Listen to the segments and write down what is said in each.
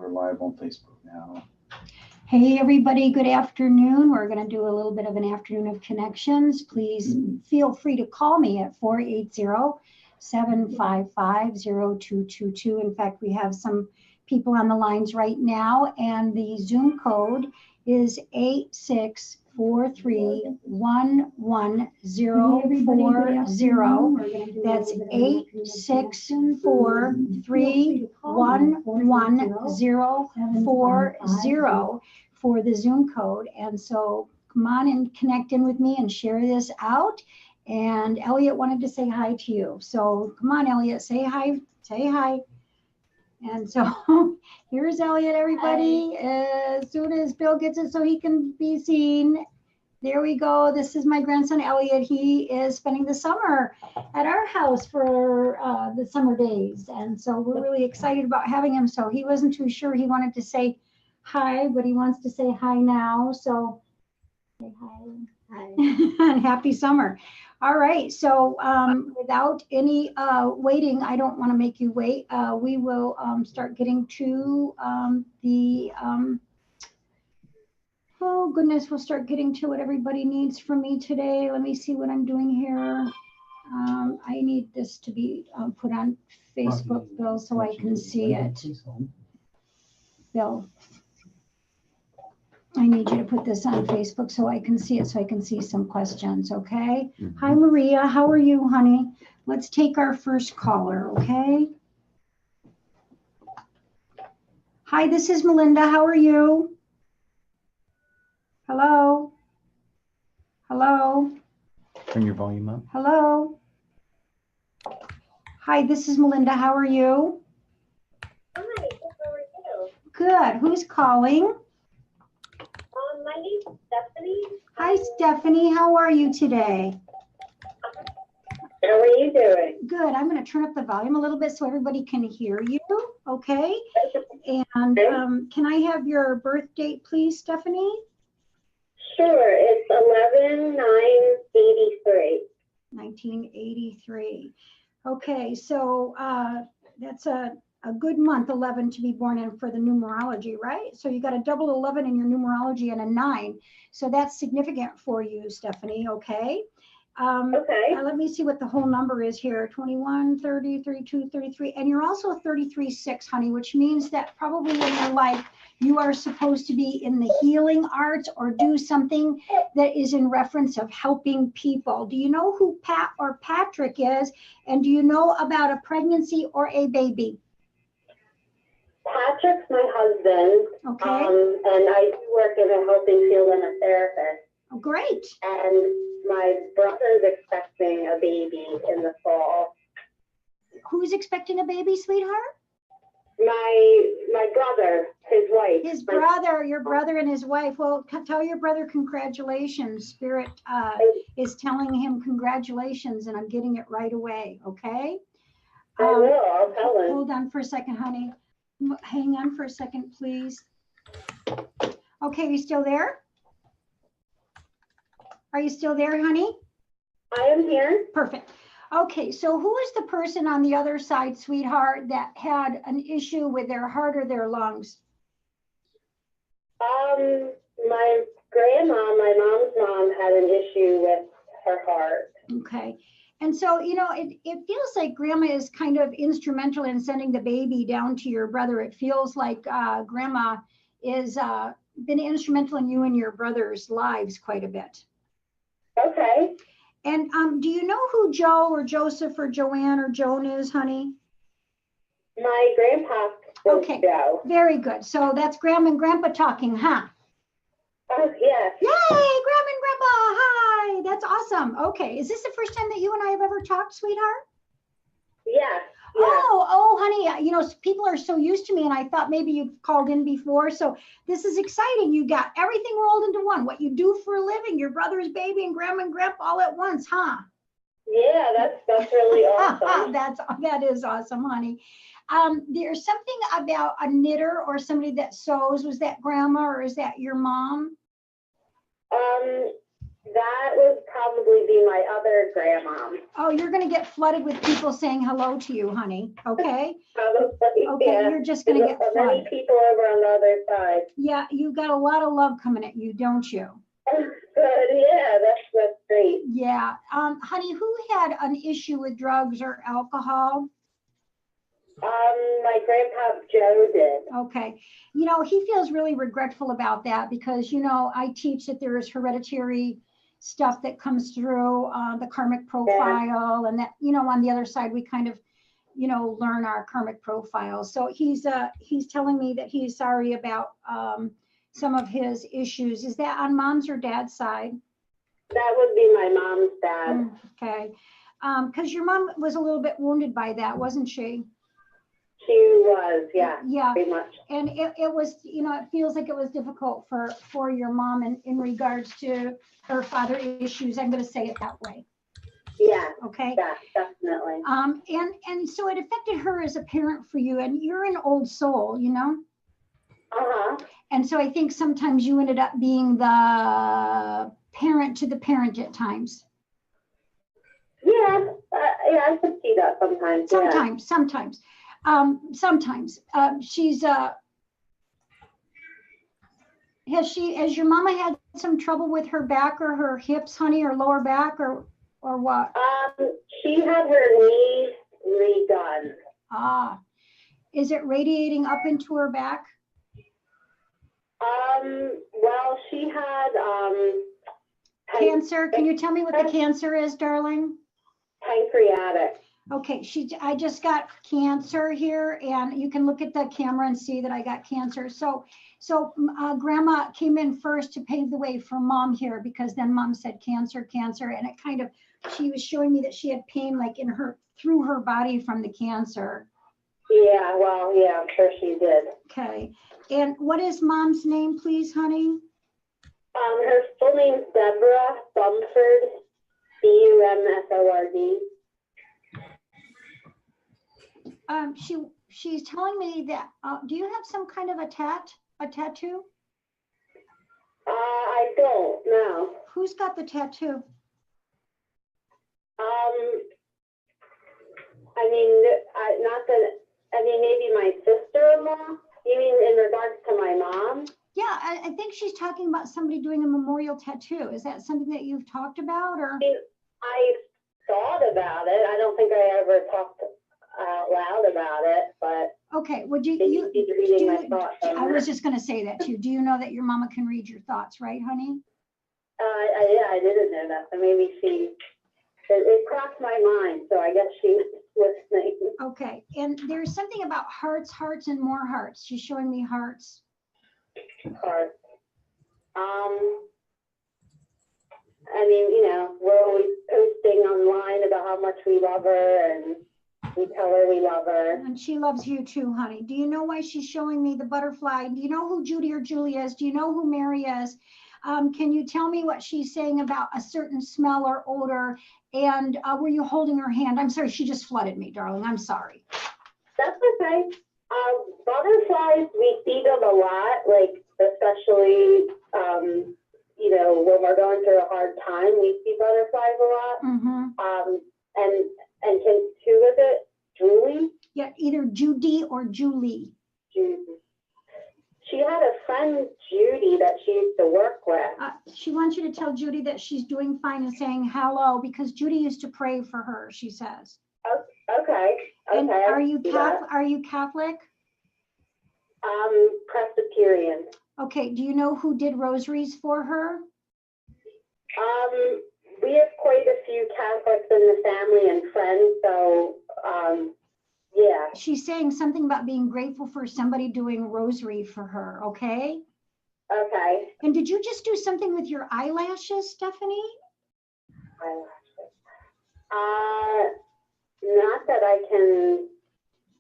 we're live on Facebook now. Hey everybody, good afternoon. We're going to do a little bit of an afternoon of connections. Please feel free to call me at 480-755-0222. In fact, we have some people on the lines right now, and the Zoom code is 8643114040. That's 8643114040 for the Zoom code. And so come on and connect in with me and share this out. And Elliot wanted to say hi to you. So come on, Elliot, say hi, say hi. And so here's Elliot, everybody. As soon as Bill gets it so he can be seen. There we go. This is my grandson, Elliot. He is spending the summer at our house for the summer days. And so we're really excited about having him. So he wasn't too sure he wanted to say hi, but he wants to say hi now. So say hi. Hi. And happy summer. All right. So without any waiting, I don't want to make you wait. We will start getting to oh goodness, we'll start getting to what everybody needs from me today. Let me see what I'm doing here. I need this to be put on Facebook, Bill, so I can see it. Bill, I need you to put this on Facebook so I can see it, so I can see some questions, okay? Hi, Maria. How are you, honey? Let's take our first caller, okay? Hi, this is Melinda. How are you? Hello? Hello? Turn your volume up. Hello? Hi, this is Melinda. How are you? Hi, how are you? Good. Who's calling? My name's Stephanie. Hi, Stephanie. How are you today? How are you doing? Good. I'm going to turn up the volume a little bit so everybody can hear you, okay? And can I have your birth date, please, Stephanie? Sure, it's 11/9/83. 1983. Okay, so that's a good month, 11, to be born in for the numerology, right? So you got a double 11 in your numerology and a 9. So that's significant for you, Stephanie, okay? Okay. Let me see what the whole number is here. 21, 30, 32, 33. And you're also 33/6, honey, which means that probably in your life, you are supposed to be in the healing arts or do something that is in reference of helping people. Do you know who Pat or Patrick is? And do you know about a pregnancy or a baby? Patrick's my husband. Okay. And I do work in a helping field and a therapist. Oh, great. And my brother's expecting a baby in the fall. Who's expecting a baby, sweetheart? My brother, his wife. His brother, your brother and his wife. Well, tell your brother congratulations. Spirit is telling him congratulations, and I'm getting it right away, okay? I will, I'll tell him. Hold on for a second, honey. Hang on for a second, please. Okay, you still there? Are you still there, honey? I am here. Perfect. Okay, so who is the person on the other side, sweetheart, that had an issue with their heart or their lungs? My grandma, my mom's mom, had an issue with her heart. Okay. And so, you know, it feels like grandma is kind of instrumental in sending the baby down to your brother. It feels like grandma is been instrumental in you and your brother's lives quite a bit. Okay. And do you know who Joe or Joseph or Joanne or Joan is, honey? My grandpa was Joe. Very good. So that's grandma and grandpa talking, huh? Oh, yes. Yay, grandma and grandpa, hi. That's awesome. Okay, is this the first time that you and I have ever talked, sweetheart? Yes. Oh, honey, you know, people are so used to me, and I thought maybe you've called in before. So this is exciting. You got everything rolled into one. What you do for a living, your brother's baby and grandpa all at once, huh? Yeah, that's really awesome. That is awesome, honey. There's something about a knitter or somebody that sews. Was that grandma or is that your mom? That would probably be my other grandmom. Oh, you're gonna get flooded with people saying hello to you, honey, okay? Probably, Okay, yeah. you're just gonna get There's flooded. many people over on the other side. Yeah, you got a lot of love coming at you, don't you? Good, yeah, that's great. Yeah, honey, who had an issue with drugs or alcohol? My grandpa Joe did. Okay, you know, he feels really regretful about that because, you know, I teach that there is hereditary stuff that comes through the karmic profile, and that, you know, on the other side, we kind of, you know, learn our karmic profile. So he's telling me that he's sorry about some of his issues. Is that on mom's or dad's side? That would be my mom's dad. Okay, because your mom was a little bit wounded by that, wasn't she? She was, yeah, Yeah, pretty much. and it was, you know, it feels like it was difficult for your mom in regards to her father issues. I'm going to say it that way. Yeah, Okay. yeah, definitely. And so it affected her as a parent for you, and you're an old soul, you know. Uh-huh. And so I think sometimes you ended up being the parent to the parent at times. Yeah, yeah, I could see that sometimes. Sometimes. She's has your mama had some trouble with her back or her hips, honey, or lower back, or what? She had her knees redone. Is it radiating up into her back? Well, she had Cancer. Can you tell me what the cancer is, darling? pancreatic. Okay, I just got cancer here, and you can look at the camera and see that I got cancer. So grandma came in first to pave the way for mom here, because then mom said cancer, and it kind of, she was showing me that she had pain like in her, through her body from the cancer. Yeah, well, yeah, I'm sure she did. Okay, and what is mom's name, please, honey? Her full name's Deborah Bumford, Bumford. She's telling me that, do you have some kind of a tattoo? I don't know. Who's got the tattoo? I mean, not that, I mean, maybe my sister-in-law? You mean in regards to my mom? Yeah, I think she's talking about somebody doing a memorial tattoo. Is that something that you've talked about, or? I thought about it. I don't think I ever talked out loud about it, but. Okay, would you reading my thoughts. I was just going to say that too. Do you know that your mama can read your thoughts, right, honey? Yeah, I didn't know that. So maybe it crossed my mind. So I guess she was listening. Okay, and there's something about hearts, and more hearts. She's showing me hearts. Hearts. I mean, you know, we're always posting online about how much we love her, and we tell her we love her. And she loves you too, honey. Do you know why she's showing me the butterfly? Do you know who Judy or Julie is? Do you know who Mary is? Can you tell me what she's saying about a certain smell or odor? And were you holding her hand? I'm sorry, she just flooded me, darling. I'm sorry. That's okay. Butterflies, we see them a lot, like especially, you know, when we're going through a hard time, we see butterflies a lot. Mm-hmm. And who was it? Julie? Yeah, either Judy or Julie. Judy. She had a friend, Judy, that she used to work with. She wants you to tell Judy that she's doing fine and saying hello, because Judy used to pray for her, she says. Okay. And are you Catholic? Presbyterian. Okay, do you know who did rosaries for her? We have quite a few Catholics in the family and friends, so yeah. She's saying something about being grateful for somebody doing rosary for her, okay? Okay. And did you just do something with your eyelashes, Stephanie? Eyelashes. Not that I can.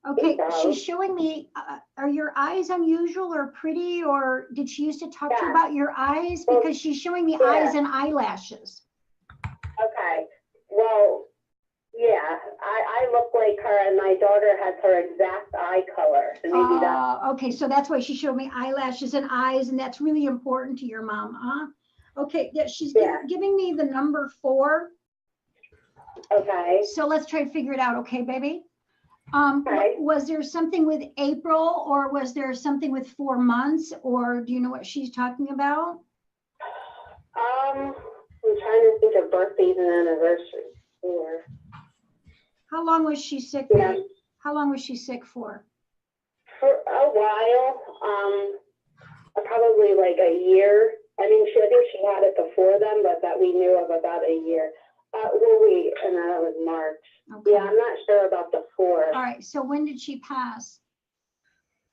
Okay, she's showing me, are your eyes unusual or pretty, or did she used to talk to you about your eyes? Because she's showing me eyes and eyelashes. Okay, well, yeah, I look like her, and my daughter has her exact eye color. So maybe that's. Okay, so that's why she showed me eyelashes and eyes, and that's really important to your mom, huh? Okay, yeah, she's Yeah. giving me the number 4. Okay. So let's try to figure it out, okay, baby? Okay. Was there something with April, or was there something with 4 months, or do you know what she's talking about? I'm trying to think of birthdays and anniversaries here. How long was she sick? Yeah. babe? How long was she sick for? For a while, probably like a year. I mean, I think she had it before then, but that we knew of about a year. And that was March. Okay. Yeah, I'm not sure about the 4. All right. So when did she pass?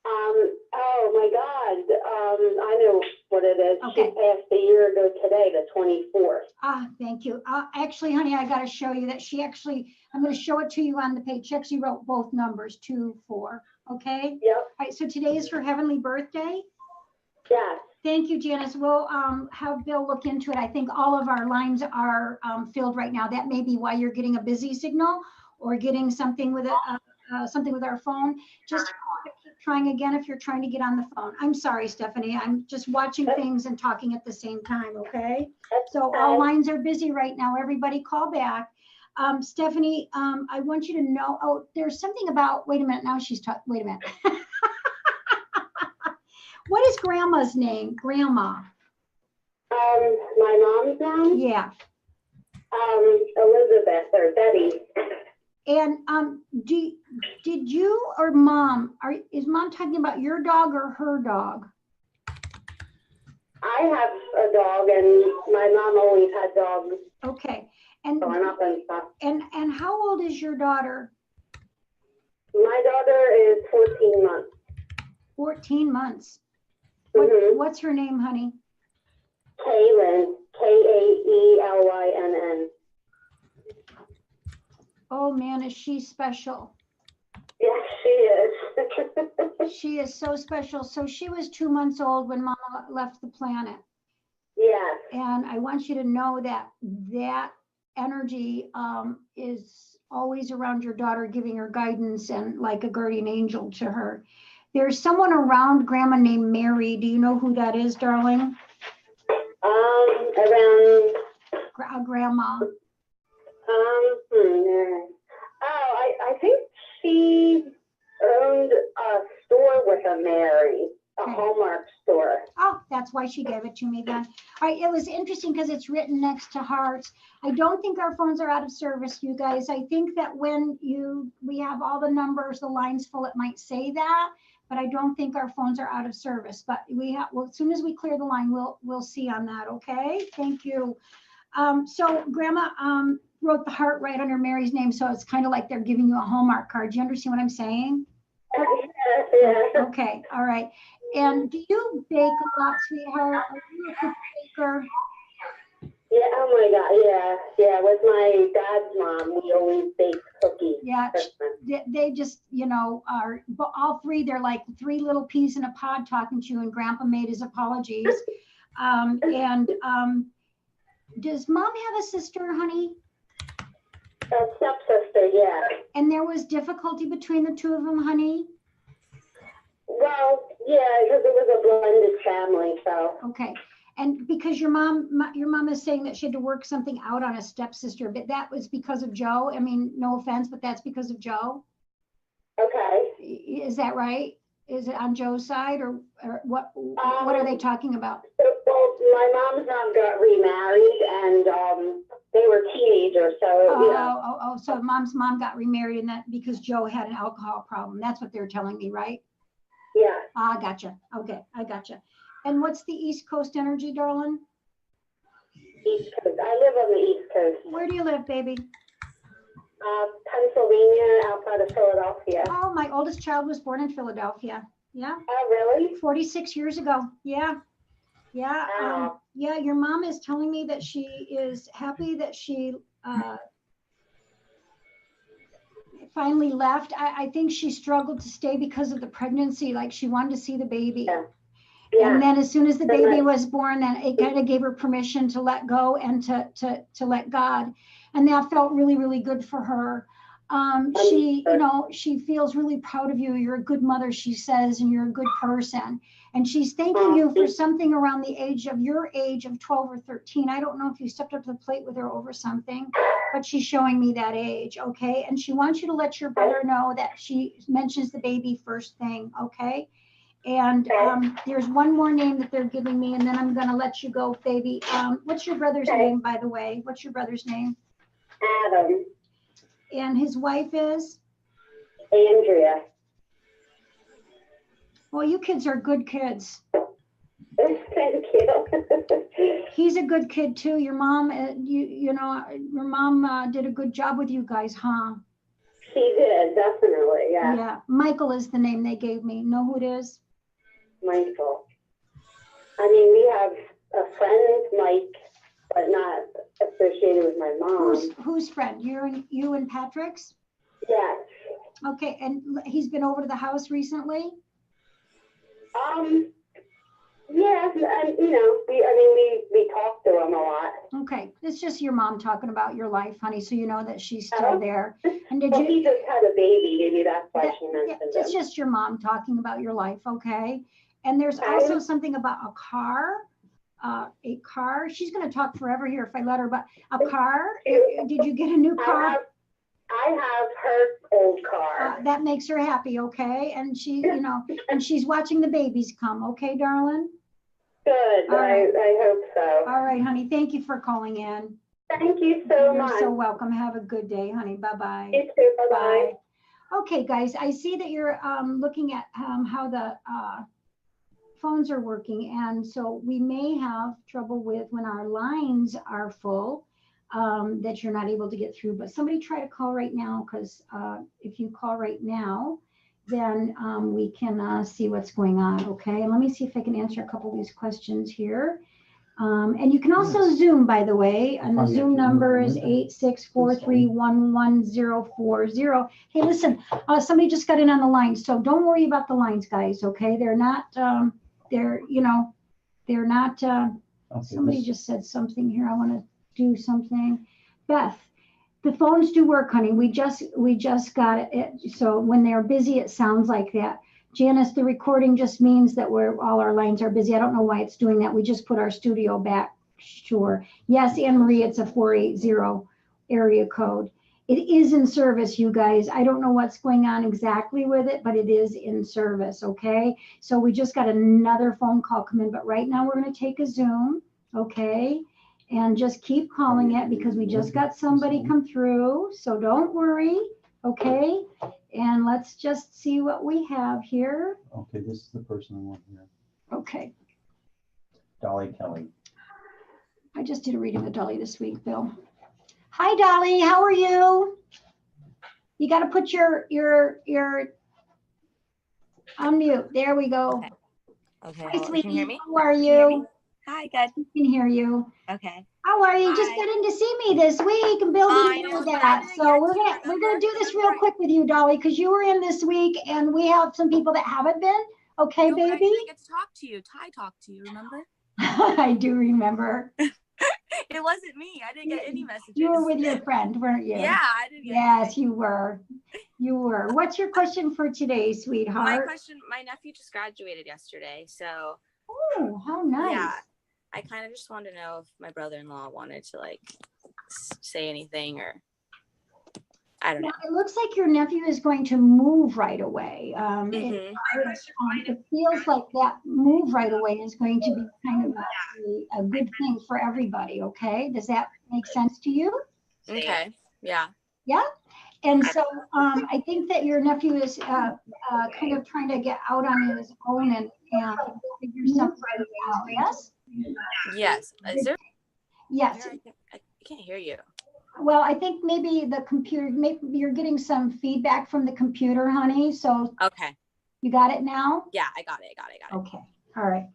Oh my God. I know what it is. Okay. She passed a year ago today, the 24th. Ah, thank you. Actually, honey, I got to show you that I'm going to show it to you on the page. She actually wrote both numbers, 2, 4. Okay. Yep. All right. So today is her heavenly birthday. Yes. Thank you, Janice. We'll have Bill look into it. I think all of our lines are filled right now. That may be why you're getting a busy signal or getting something with something with our phone. Just keep trying again if you're trying to get on the phone. I'm sorry, Stephanie. I'm just watching things and talking at the same time. Okay. So all lines are busy right now. Everybody call back. Stephanie, I want you to know. Oh, there's something about. Wait a minute. Now she's talking. Wait a minute. What is Grandma's name? Grandma. My mom's mom? Yeah. Elizabeth or Betty. And did you or mom, is mom talking about your dog or her dog? I have a dog, and my mom always had dogs. Okay. And Growing up and stuff. and how old is your daughter? My daughter is 14 months. 14 months. Mhm. What's her name, honey? Kaylin, Kaelynn. Oh man, is she special? Yes, she is. She is so special. So she was 2 months old when Mama left the planet. Yes. And I want you to know that that energy is always around your daughter, giving her guidance and like a guardian angel to her. There's someone around Grandma named Mary. Do you know who that is, darling? Around. Grandma. I think she owned a store with a Mary, a Okay. Hallmark store. Oh, that's why she gave it to me then. All right, it was interesting because it's written next to hearts. I don't think our phones are out of service, you guys. I think that when we have all the numbers, the lines full, it might say that, but I don't think our phones are out of service. But well, as soon as we clear the line, we'll see on that. Okay, thank you. So Grandma wrote the heart right under Mary's name, so it's kind of like they're giving you a Hallmark card. Do you understand what I'm saying? Yeah. Okay, all right. And do you bake a lot, sweetheart? Are you a cookie baker? Yeah, oh my God, yeah. With my dad's mom, we always bake cookies. Yeah, for Christmas. they just, are all three. They're like 3 little peas in a pod talking to you, and Grandpa made his apologies. Does Mom have a sister, honey? A stepsister, yeah. And there was difficulty between the 2 of them, honey? Well, yeah, because it was a blended family, so. Okay. And because your mom is saying that she had to work something out on a stepsister, but that was because of Joe. I mean, no offense, but that's because of Joe. Okay. Is that right? Is it on Joe's side, or what are they talking about? Well, my mom's mom got remarried, and they were teenagers, so So Mom's mom got remarried, and that because Joe had an alcohol problem. That's what they're telling me, right? Yeah. Ah, gotcha. Okay, I gotcha. And what's the East Coast energy, darling? East Coast. I live on the East Coast. Where do you live, baby? Pennsylvania, outside of Philadelphia. Oh, my oldest child was born in Philadelphia. Yeah. Oh, really? 46 years ago. Yeah. Yeah. Wow. Yeah. Your mom is telling me that she is happy that she finally left. I think she struggled to stay because of the pregnancy. Like she wanted to see the baby. Yeah. Yeah. And then as soon as the baby was born, then it kind of gave her permission to let go and to let God. And that felt really, really good for her. She, you know, she feels really proud of you. You're a good mother, she says, and you're a good person. And she's thanking you for something around the age of your age of 12 or 13. I don't know if you stepped up to the plate with her over something, but she's showing me that age, okay? And she wants you to let your brother know that she mentions the baby first thing, okay? And there's one more name that they're giving me, and then I'm gonna let you go, baby. What's your brother's name, by the way? What's your brother's name? Adam. And his wife is? Andrea. Well, you kids are good kids. Thank you. He's a good kid too. Your mom, you know, your mom did a good job with you guys, huh? She did, definitely, yeah. Yeah. Michael is the name they gave me. Know who it is? Michael. I mean, we have a friend, Mike, but not associated with my mom. Whose friend? You and Patrick's? Yes. Okay, and he's been over to the house recently? Yes, and you know, we talk to him a lot. Okay, it's just your mom talking about your life, honey, so you know that she's still there. And did Well, you? he just had a baby, maybe that's why she Yeah, mentioned it's it. just your mom talking about your life, okay? And there's also something about a car. She's going to talk forever here if I let her, but a car. Did you get a new car? I have her old car. That makes her happy, okay? And she, you know, and she's watching the babies come, okay, darling? Good. All right. I hope so. All right, honey. Thank you for calling in. Thank you so You're much. so welcome. Have a good day, honey. Bye-bye. You too. Bye-bye. Bye. Okay, guys, I see that you're looking at how the phones are working. And so we may have trouble with when our lines are full, that you're not able to get through. But somebody try to call right now, because if you call right now, then we can see what's going on, okay? And let me see if I can answer a couple of these questions here. And you can also Zoom, by the way, and the Zoom number is 864311040. Hey, listen, somebody just got in on the line, so don't worry about the lines, guys, okay? They're not, somebody just said something here. I want to do something. Beth, the phones do work, honey. We just got it. So when they're busy, it sounds like that. Janice, the recording just means that all our lines are busy. I don't know why it's doing that. We just put our studio back. Sure. Yes, Anne Marie, it's a 480 area code. It is in service, you guys. I don't know what's going on exactly with it, but it is in service, okay? So we just got another phone call come in, but right now we're going to take a Zoom, okay? And just keep calling it because we just got somebody come through. So don't worry, okay? And let's just see what we have here. Okay, this is the person I want here. Okay. Dolly Kelly. I just did a reading of Dolly this week, Bill. Hi, Dolly. How are you? You got to put your on mute. There we go. Okay. Hi, sweetie. Can you hear me? How are you? Hi, good. I can hear you. Okay. How are you? Hi. Just getting to see me this week, and Bill I didn't know, know but I that. didn't So get we're to, gonna do this real remember? quick with you, Dolly, because you were in this week, and we have some people that haven't been. Okay, No, but I baby. didn't get to talk to you. Ty talked to you, remember? I do remember. It wasn't me. I didn't get any messages. You were with your friend, weren't you? Yeah, I didn't get Yes, anything. you were. You were. What's your question for today, sweetheart? My nephew just graduated yesterday, so. Oh, how nice. Yeah, I kind of just wanted to know if my brother-in-law wanted to like say anything or I don't know. Now, it looks like your nephew is going to move right away. It feels like that move right away is going to be kind of a good thing for everybody, okay? Does that make sense to you? Okay, yeah. Yeah? And so I think that your nephew is kind of trying to get out on his own and figure something out, yes? Yes. Is there? Yes. I can't hear you. Well, I think maybe the computer, maybe you're getting some feedback from the computer, honey. So Okay. you got it now? Yeah, I got it. Okay. All right.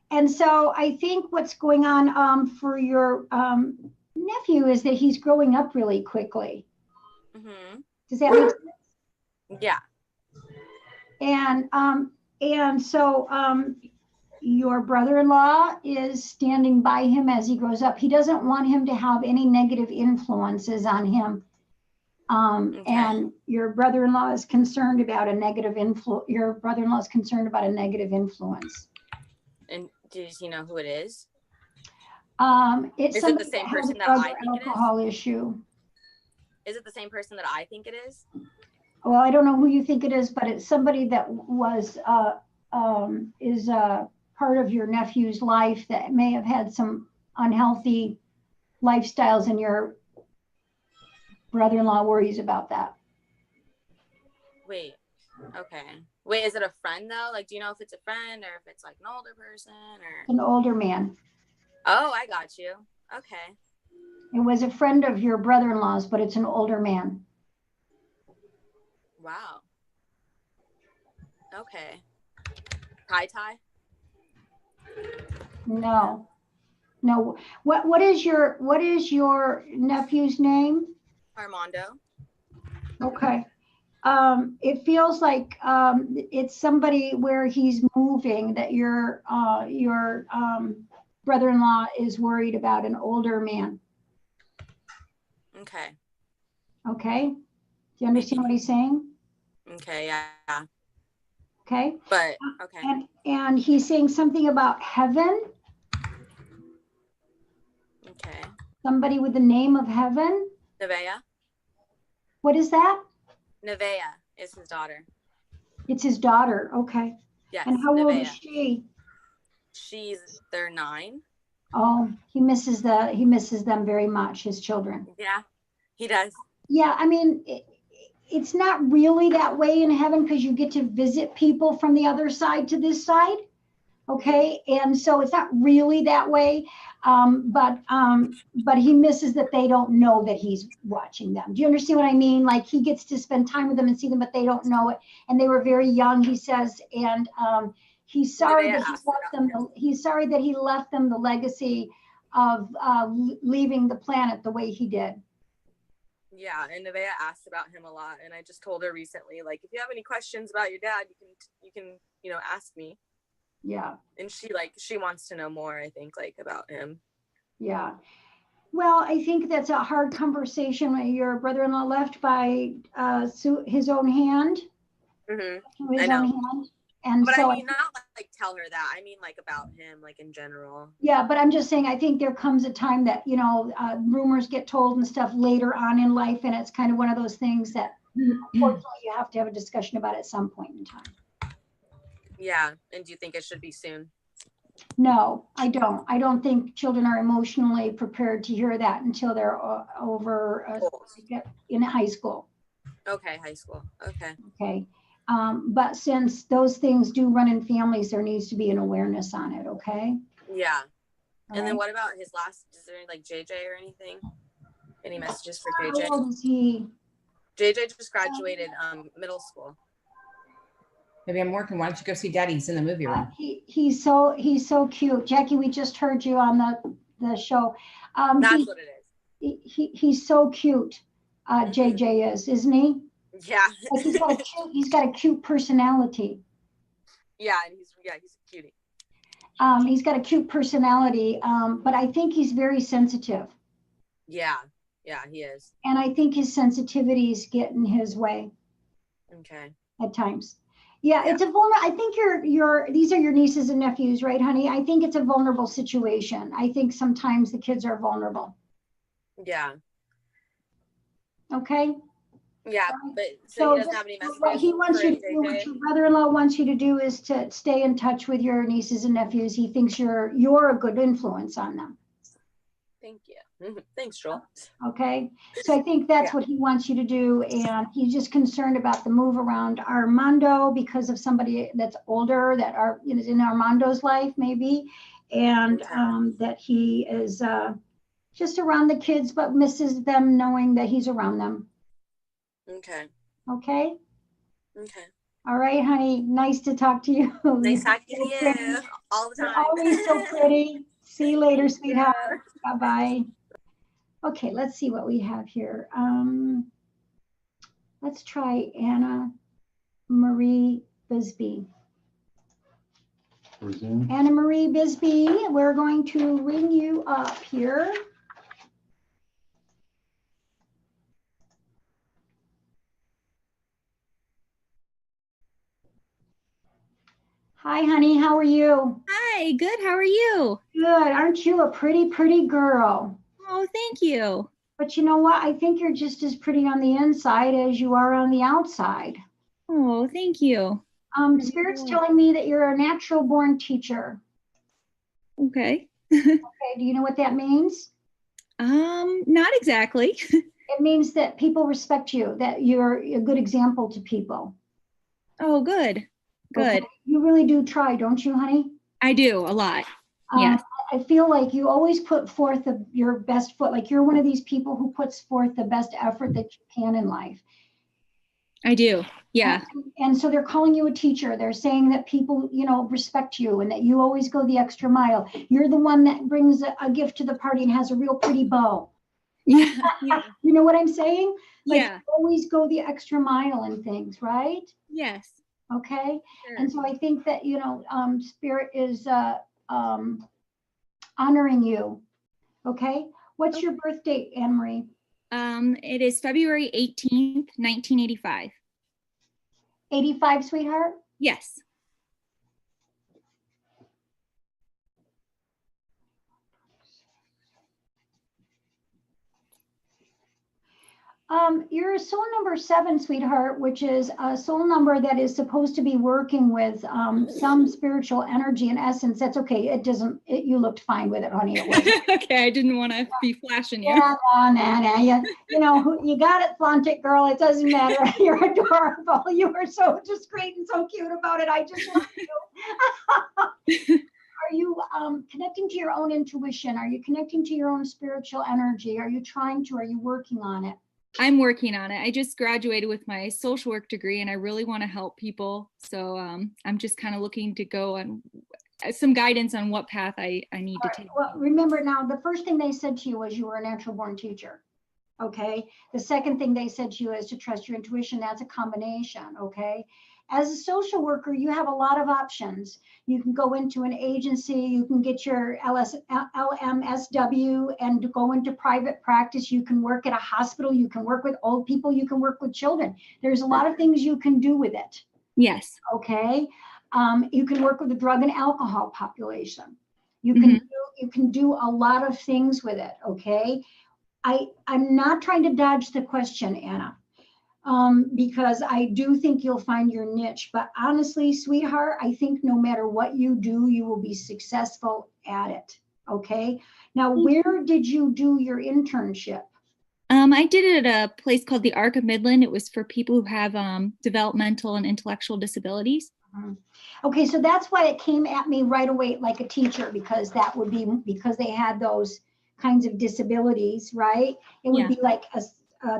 And so I think what's going on for your nephew is that he's growing up really quickly. Mm-hmm. Does that make sense? Yeah. And so your brother-in-law is standing by him as he grows up. He doesn't want him to have any negative influences on him Okay. And your brother-in-law is concerned about a negative your brother-in-law is concerned about a negative influence. And does he know who it is? It's Is it the somebody same that has a person that drug I or think it is? alcohol issue. Is it the same person that I think it is? Well, I don't know who you think it is, but it's somebody that was is part of your nephew's life that may have had some unhealthy lifestyles, and your brother-in-law worries about that. Wait. Okay. Wait, is it a friend though? Like, do you know if it's a friend or if it's like an older person or? An older man. Oh, I got you. Okay. It was a friend of your brother-in-law's, but it's an older man. Wow. Okay. Tai. No. No. What is your nephew's name? Armando. Okay. It feels like it's somebody where he's moving, that your brother-in-law is worried about an older man. Okay. Okay. Do you understand what he's saying? Okay. Yeah. Okay. But okay. And he's saying something about heaven. Okay. Somebody with the name of Heaven. Nevaeh. What is that? Nevaeh is his daughter. It's his daughter. Okay. Yes. And how old Nevaeh. is she? They're 9. Oh, he misses them very much, his children. Yeah, he does. Yeah, I mean, it's not really that way in heaven, because you get to visit people from the other side to this side. Okay, and so it's not really that way, but he misses that they don't know that he's watching them. Do you understand what I mean? Like, he gets to spend time with them and see them, but they don't know it. And they were very young, he says, and he's sorry that he left them. He's sorry that he left them the legacy of leaving the planet the way he did. Yeah, and Nevaeh asked about him a lot, and I just told her recently, like, if you have any questions about your dad, you can ask me. Yeah. And she wants to know more, I think, like, about him. Yeah. Well, I think that's a hard conversation when your brother-in-law left by his own hand. Mm-hmm. His I know. own hand. And but so I mean, not like tell her that. I mean, like, about him, like, in general. Yeah, but I'm just saying, I think there comes a time that, rumors get told and stuff later on in life. And it's kind of one of those things that unfortunately you have to have a discussion about at some point in time. Yeah. And do you think it should be soon? No, I don't. I don't think children are emotionally prepared to hear that until they're over in high school. Okay, high school. Okay. Okay. But since those things do run in families, there needs to be an awareness on it. Okay. Yeah. All and then right. what about his last? Is there like JJ or anything? Any messages for JJ? How old is he? JJ just graduated middle school. Maybe I'm working. Why don't you go see Daddy? He's in the movie room. He's so cute. Jackie, we just heard you on the show. That's what it is. He's so cute. JJ isn't he? Yeah. Like, he's got a cute personality. Yeah, and he's a cutie. He's got a cute personality, but I think he's very sensitive. Yeah, he is. And I think his sensitivities get in his way. Okay. At times. Yeah, it's a vulnerable. I think these are your nieces and nephews, right, honey? I think it's a vulnerable situation. I think sometimes the kids are vulnerable. Yeah. Okay. Yeah, but so he doesn't have any messages. What he wants you to do, what your brother-in-law wants you to do, is to stay in touch with your nieces and nephews. He thinks you're a good influence on them. Thank you. Thanks, Joel. Okay, so I think that's what he wants you to do, and he's just concerned about the move around Armando because of somebody that's older that is in Armando's life, maybe, and that he is just around the kids, but misses them knowing that he's around them. Okay. Okay. Okay. All right, honey. Nice to talk to you. Nice talking to you all the time. You're always so pretty. See you later, sweetheart. Yeah. Bye-bye. Okay, let's see what we have here. Let's try Anna Marie Bisbee. Resume. Anna Marie Bisbee, we're going to ring you up here. Hi, honey. How are you? Hi, good. How are you? Good. Aren't you a pretty, pretty girl? Oh, thank you. But you know what? I think you're just as pretty on the inside as you are on the outside. Oh, thank you. Spirit's telling me that you're a natural born teacher. Okay. Okay, do you know what that means? Not exactly. It means that people respect you, that you're a good example to people. Oh, good. Good. Okay? You really do try, don't you, honey? I do a lot. Um, Yes. I feel like you always put forth your best foot. Like you're one of these people who puts forth the best effort that you can in life. I do. Yeah. And so they're calling you a teacher. They're saying that people, respect you and that you always go the extra mile. You're the one that brings a gift to the party and has a real pretty bow. Yeah. Yeah. You know what I'm saying? Like Yeah. you always go the extra mile in things, right? Yes. Okay. Sure. And so I think that, Spirit is honoring you. Okay. What's your birth date, Anne Marie? It is February 18th, 1985. 85, sweetheart? Yes. You're soul number 7, sweetheart, which is a soul number that is supposed to be working with some spiritual energy and essence. That's okay. You looked fine with it, honey. It wasn't. Okay. I didn't want to be flashing you. Yeah, no. You got it, flaunt it, girl. It doesn't matter. You're adorable. You are so discreet and so cute about it. I just love you. Are you connecting to your own intuition? Are you connecting to your own spiritual energy? Are you working on it? I'm working on it. I just graduated with my social work degree and I really want to help people. So I'm just kind of looking to go on some guidance on what path I need to take. Well, remember now, the first thing they said to you was you were a natural born teacher. Okay. The second thing they said to you is to trust your intuition. That's a combination. Okay. As a social worker, you have a lot of options. You can go into an agency, you can get your LMSW and go into private practice. You can work at a hospital, you can work with old people, you can work with children. There's a lot of things you can do with it. Yes. Okay. You can work with the drug and alcohol population. You can do a lot of things with it. Okay. I'm not trying to dodge the question, Anna, because I do think you'll find your niche. But honestly, sweetheart, I think no matter what you do, you will be successful at it. Okay. Now, where did you do your internship? I did it at a place called the Arc of Midland. It was for people who have developmental and intellectual disabilities. Okay, so that's why it came at me right away like a teacher, because because they had those kinds of disabilities, right? It would be like a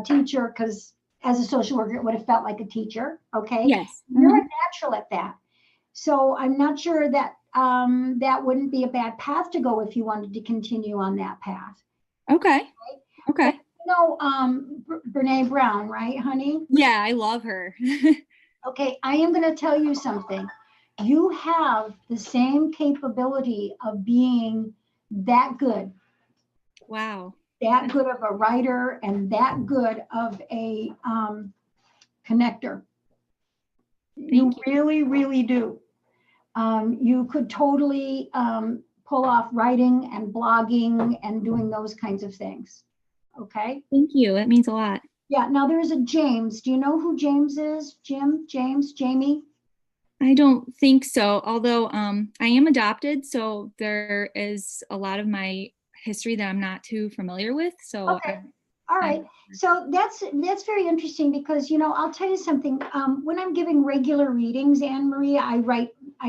teacher, because as a social worker, it would have felt like a teacher. Okay. Yes. You're a natural at that. So I'm not sure that that wouldn't be a bad path to go if you wanted to continue on that path. Okay. Okay. Brene Brown, right, honey? Yeah, I love her. Okay, I am going to tell you something. You have the same capability of being that good. Wow. That good of a writer and that good of a connector. You really, really do. You could totally pull off writing and blogging and doing those kinds of things. Okay. Thank you. That means a lot. Yeah. Now there's a James. Do you know who James is? Jamie? I don't think so. Although I am adopted, so there is a lot of my history that I'm not too familiar with. So okay. All right. So that's very interesting because, I'll tell you something. When I'm giving regular readings, Anne Marie, I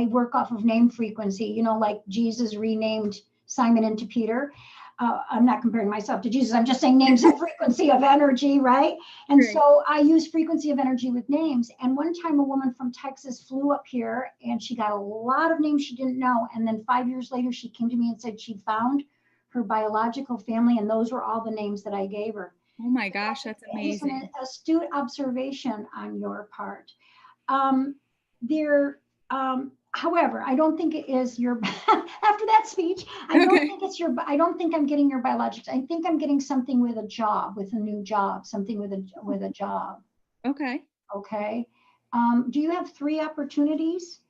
work off of name frequency, like Jesus renamed Simon into Peter. I'm not comparing myself to Jesus. I'm just saying names of frequency of energy, right? And Great. So I use frequency of energy with names. And one time a woman from Texas flew up here and she got a lot of names she didn't know. And then 5 years later, she came to me and said she found her biological family, and those were all the names that I gave her. Oh my gosh, that's amazing. It's an astute observation on your part. However, I don't think it is your, after that speech, I don't think I'm getting your biologics. I think I'm getting something with a job, with a new job, something with a job. Okay. Okay. Do you have 3 opportunities?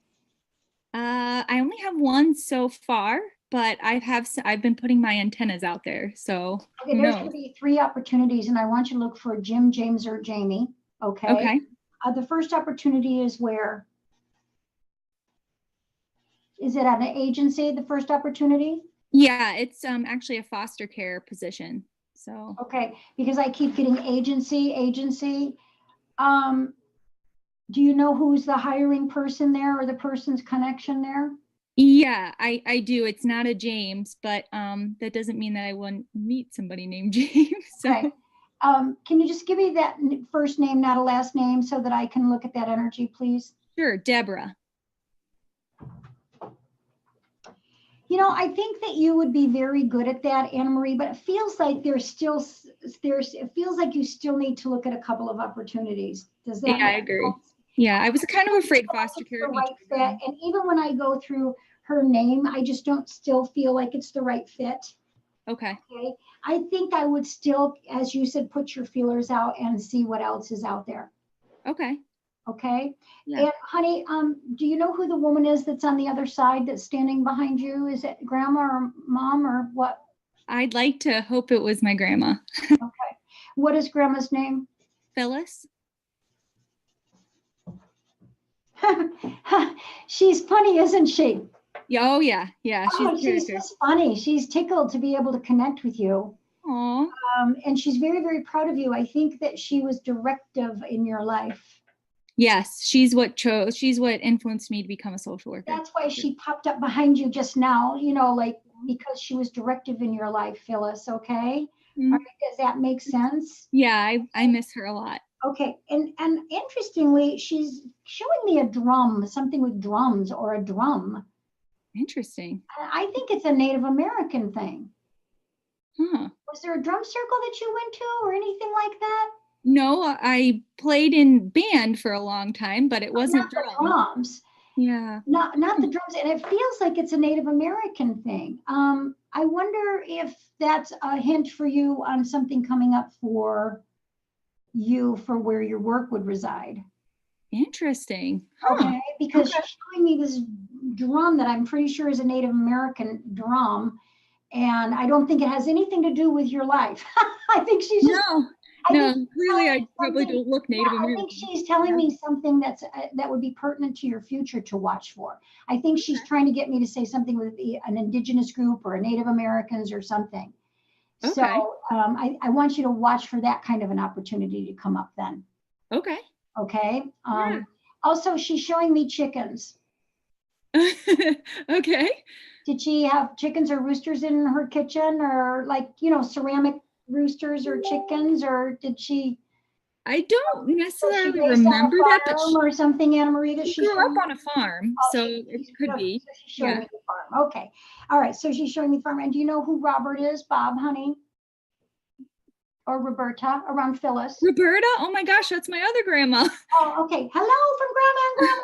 I only have one so far, but I've been putting my antennas out there. So Okay, who there's knows? gonna be 3 opportunities and I want you to look for Jim, James, or Jamie, okay? Okay. The first opportunity is where? Is it at an agency, the first opportunity? Yeah, it's actually a foster care position. So Okay, because I keep getting agency. Do you know who's the hiring person there or the person's connection there? yeah, I do. It's not a James, but that doesn't mean that I wouldn't meet somebody named James. So Okay. Can you just give me that first name, not a last name, so that I can look at that energy, please? sure, Deborah. You know, I think that you would be very good at that, Anna Marie, but it feels like it feels like you still need to look at a couple of opportunities. Does that Yeah, I make agree. sense? Yeah, I was kind of afraid Feel like foster it's care the would be right triggering. fit. And even when I go through her name, I just don't still feel like it's the right fit. Okay. Okay. I think I would still, as you said, put your feelers out and see what else is out there. Okay. Okay. Yeah. And honey, do you know who the woman is that's on the other side that's standing behind you? Is it grandma or mom or what? I'd like to hope it was my grandma. Okay. What is grandma's name? Phyllis. She's funny, isn't she? Yeah, oh yeah. Yeah, she's Oh, a she's character. just funny. She's tickled to be able to connect with you. Aw. And she's very, very proud of you. I think that she was directive in your life. Yes, she's what influenced me to become a social worker. That's why she popped up behind you just now, you know, like because she was directive in your life, Phyllis. Okay. Mhm. All right, does that make sense? Yeah, I miss her a lot. Okay. And interestingly, she's showing me a drum, something with drums or a drum. Interesting. I think it's a Native American thing. Huh. Was there a drum circle that you went to or anything like that? No, I played in band for a long time, but it wasn't Not the drum. drums. Yeah. Not the drums, and it feels like it's a Native American thing. I wonder if that's a hint for you on something coming up for you for where your work would reside. Interesting. Huh. Okay, because Okay. she's showing me this drum that I'm pretty sure is a Native American drum, and I don't think it has anything to do with your life. I think she's just. No, I no, think really, I something- probably don't look Native Yeah, I American. think she's telling Yeah. me something that would be pertinent to your future to watch for. I think she's Okay. trying to get me to say something with an indigenous group or a Native Americans or something. Okay. So I want you to watch for that kind of an opportunity to come up then. Okay. Okay. Yeah. Also, she's showing me chickens. Okay. Did she have chickens or roosters in her kitchen or like, you know, ceramic roosters or chickens, or did she? I don't Was she necessarily raised on a remember that, but farm or something, Anna Marie, that she she's grew showing up on a farm, Oh, so she's it could be. So she's showing Yeah. me the farm. Okay. All right. So she's showing me the farm. And do you know who Robert is, Bob, honey? Or Roberta around Phyllis? Roberta? Oh my gosh, that's my other grandma. Oh, okay. Hello from Grandma and Grandma.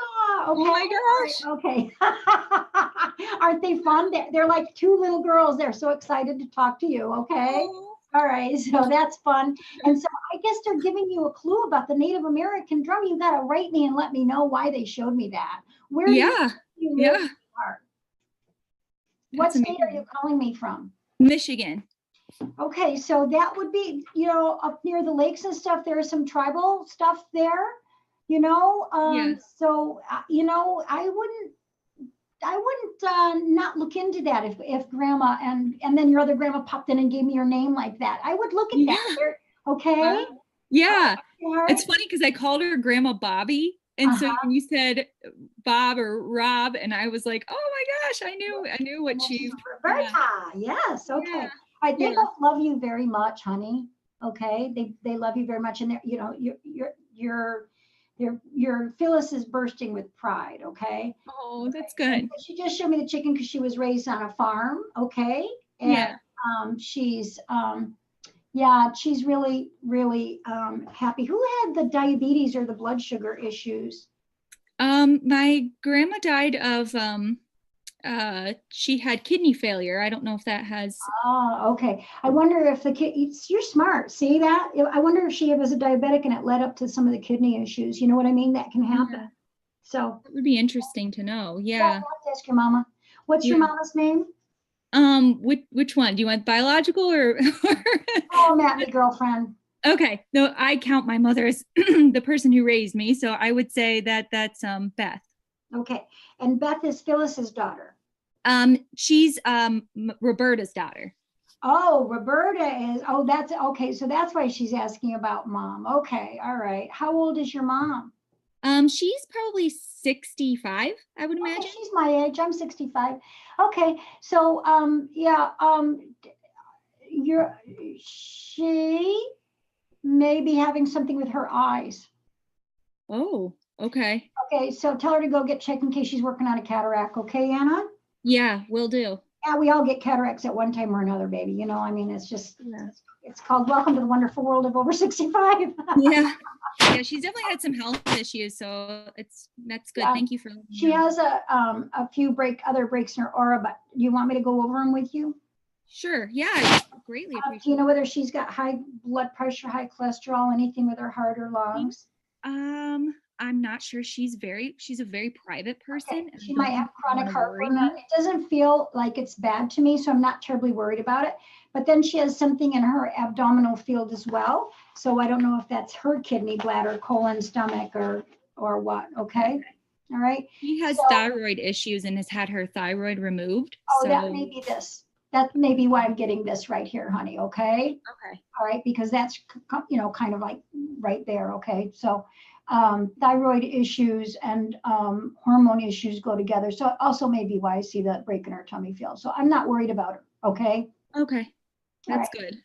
Okay. Oh my gosh. Okay. Aren't they fun? They're like 2 little girls. They're so excited to talk to you. Okay. Oh. All right. So that's fun. And so I guess they're giving you a clue about the Native American drum. You got to write me and let me know why they showed me that. Where do Yeah. you live, Yeah. sweetheart? What That's state are amazing. you calling me from? Michigan. Okay, so that would be, you know, up near the lakes and stuff, there's some tribal stuff there, you know? Yes. So, you know, I wouldn't not look into that if grandma and then your other grandma popped in and gave me your name like that. I would look at that. Yeah. Okay? Yeah. Sweetheart? It's funny because I called her Grandma Bobby. And so Uh-huh. when you said Bob or Rob, and I was like, oh my gosh, I knew what And she. she's Roberta. Yes. Okay. Yeah. All right, they Yeah. both love you very much, honey. Okay, they love you very much, and they're, you know, your Phyllis is bursting with pride. Okay. Oh, that's good. She just showed me the chicken because she was raised on a farm. Okay. And Yeah. she's she's really happy. Who had the diabetes or the blood sugar issues? My grandma died of she had kidney failure. I don't know if that has. Oh, okay. I wonder if the kid, you're smart. See that? I wonder if she was a diabetic and it led up to some of the kidney issues. You know what I mean? That can happen. So That would be interesting to know. yeah, Yeah. I'll have to ask your mama. What's your Yeah. mama's name? Which one? Do you want biological or? Oh, Matt, my girlfriend. Okay. No, I count my mother as the person who raised me. So I would say that that's Beth. Okay. And Beth is Phyllis's daughter. She's Roberta's daughter. Oh, Roberta is, oh, that's, okay. So that's why she's asking about mom. Okay. All right. How old is your mom? She's probably 65, I would Okay, imagine. she's my age. I'm 65. Okay. So, yeah, she may be having something with her eyes. Oh, okay. Okay. So tell her to go get checked in case she's working on a cataract. Okay, Anna? Yeah, will do. Yeah, we all get cataracts at one time or another, baby. You know, I mean, it's just, Yeah. it's called Welcome to the Wonderful World of Over 65. Yeah. Yeah, she's definitely had some health issues, so that's good. Yeah. Thank you for letting me She know. has a few other breaks in her aura, but do you want me to go over them with you? Sure. Yeah, I greatly Do appreciate you know whether she's got high blood pressure, high cholesterol, anything with her heart or lungs? it. I'm not sure. She's a very private person. Okay. and I She don't might have think I chronic wanna worry heartburn. her. It doesn't feel like it's bad to me, so I'm not terribly worried about it. But then she has something in her abdominal field as well. So I don't know if that's her kidney, bladder, colon, stomach, or what. Okay. All right. She has So- thyroid issues and has had her thyroid removed. Oh, so that may be this. That may be why I'm getting this right here, honey. Okay. okay. All right, because that's, kind of like right there. Okay. So thyroid issues and hormone issues go together. So also maybe why I see that break in her tummy field. So I'm not worried about her. Okay. Okay. All That's good.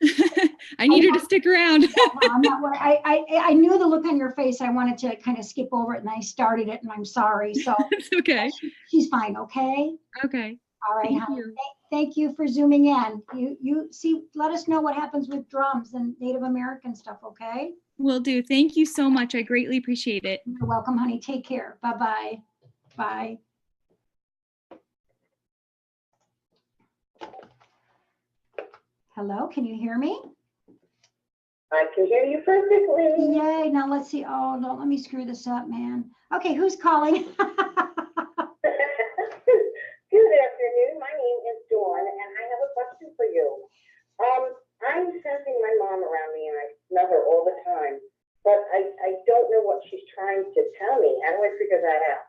I need her to stick around. No, I'm not worried. I knew the look on your face. I wanted to kind of skip over it and I started it and I'm sorry. So It's okay. she's fine. Okay. Okay. All right. Thank honey. you. Thank you for zooming in. You see, let us know what happens with drums and Native American stuff. Okay. Will do. Thank you so much. I greatly appreciate it. You're welcome, honey. Take care. Bye-bye. Bye. Hello, can you hear me? I can hear you perfectly. Yay, now let's see. Oh, don't let me screw this up, man. Okay, who's calling? Good afternoon. My name is Dawn, and I have a question for you. I'm sensing my mom around me, and I smell her all the time, but I don't know what she's trying to tell me. How do I figure that out?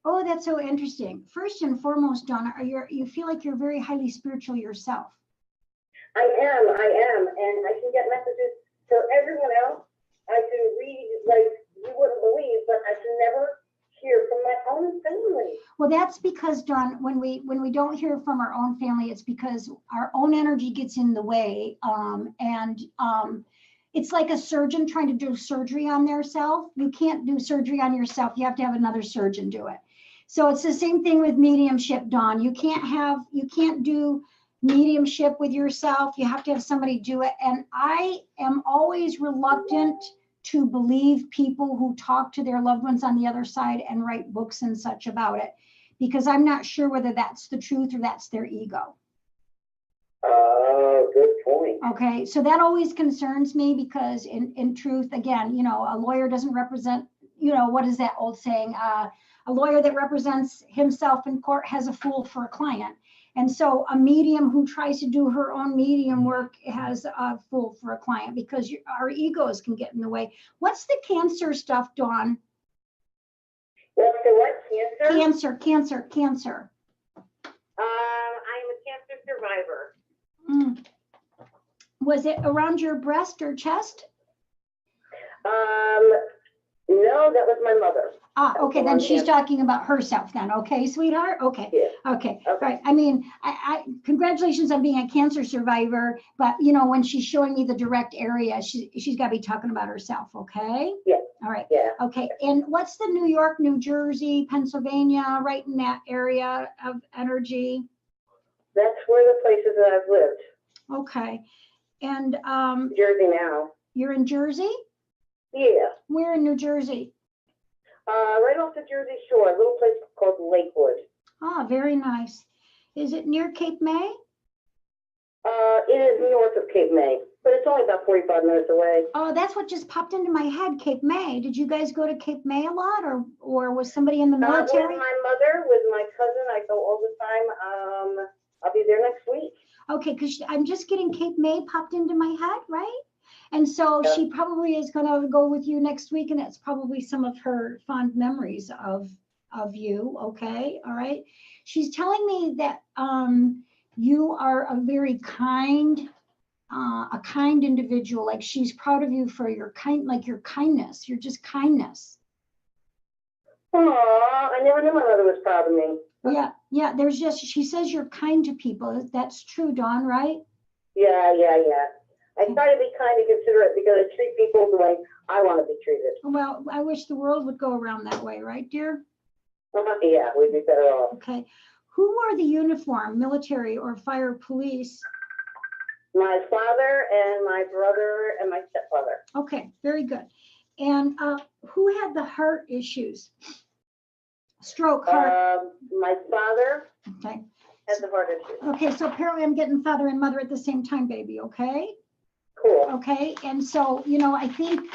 Oh, that's so interesting. First and foremost, Donna, you feel like you're very highly spiritual yourself. I am, and I can get messages for everyone else. I can read like you wouldn't believe, but I can never hear from my own family. Well, that's because, Dawn, when we don't hear from our own family, it's because our own energy gets in the way. It's like a surgeon trying to do surgery on their self. You can't do surgery on yourself. You have to have another surgeon do it. So it's the same thing with mediumship, Dawn. You can't do mediumship with yourself. You have to have somebody do it. And I am always reluctant to believe people who talk to their loved ones on the other side and write books and such about it, because I'm not sure whether that's the truth or that's their ego. Oh, good point. Okay, so that always concerns me because in truth, again, a lawyer doesn't represent, what is that old saying? A lawyer that represents himself in court has a fool for a client. And so a medium who tries to do her own medium work has a fool for a client because our egos can get in the way. What's the cancer stuff, Dawn? What's the what? Cancer? Cancer. I'm a cancer survivor. Was it around your breast or chest? No, that was my mother. Okay, then she's talking about herself then. Okay, sweetheart? Okay. Yeah. Okay. Right. I mean, I congratulations on being a cancer survivor, but when she's showing me the direct area, she's got to be talking about herself. Okay. Yeah. All right. Yeah. Okay. And what's the New York, New Jersey, Pennsylvania, right in that area of energy? That's where the places that I've lived. Okay. And Jersey now. you're in Jersey? Yeah. Where in New Jersey? Right off the Jersey Shore, a little place called Lakewood. Ah, very nice. Is it near Cape May? It is north of Cape May, but it's only about 45 minutes away. Oh, that's what just popped into my head, Cape May. Did you guys go to Cape May a lot, or was somebody in the With military? my mother, with my cousin, I go all the time. I'll be there next week. Okay, because I'm just getting Cape May popped into my head, right? And so Yeah. she probably is gonna go with you next week, and that's probably some of her fond memories of you. Okay, all right. She's telling me that you are a very kind, a kind individual. Like she's proud of you for your your kindness. You're just kindness. Aw, I never knew my mother was proud of me. Yeah, yeah. There's just, she says you're kind to people. That's true, Dawn, right? Yeah. I try to be kind and considerate because I treat people the way I want to be treated. Well, I wish the world would go around that way, right, dear? Yeah, we'd be better off. Okay. Who wore the uniform, military or fire police? My father and my brother and my stepfather. Okay, very good. And who had the heart issues? Stroke, heart. My father Okay. has a heart issue. Okay, so apparently I'm getting father and mother at the same time, baby, okay? Cool. Okay, and so, you know, I think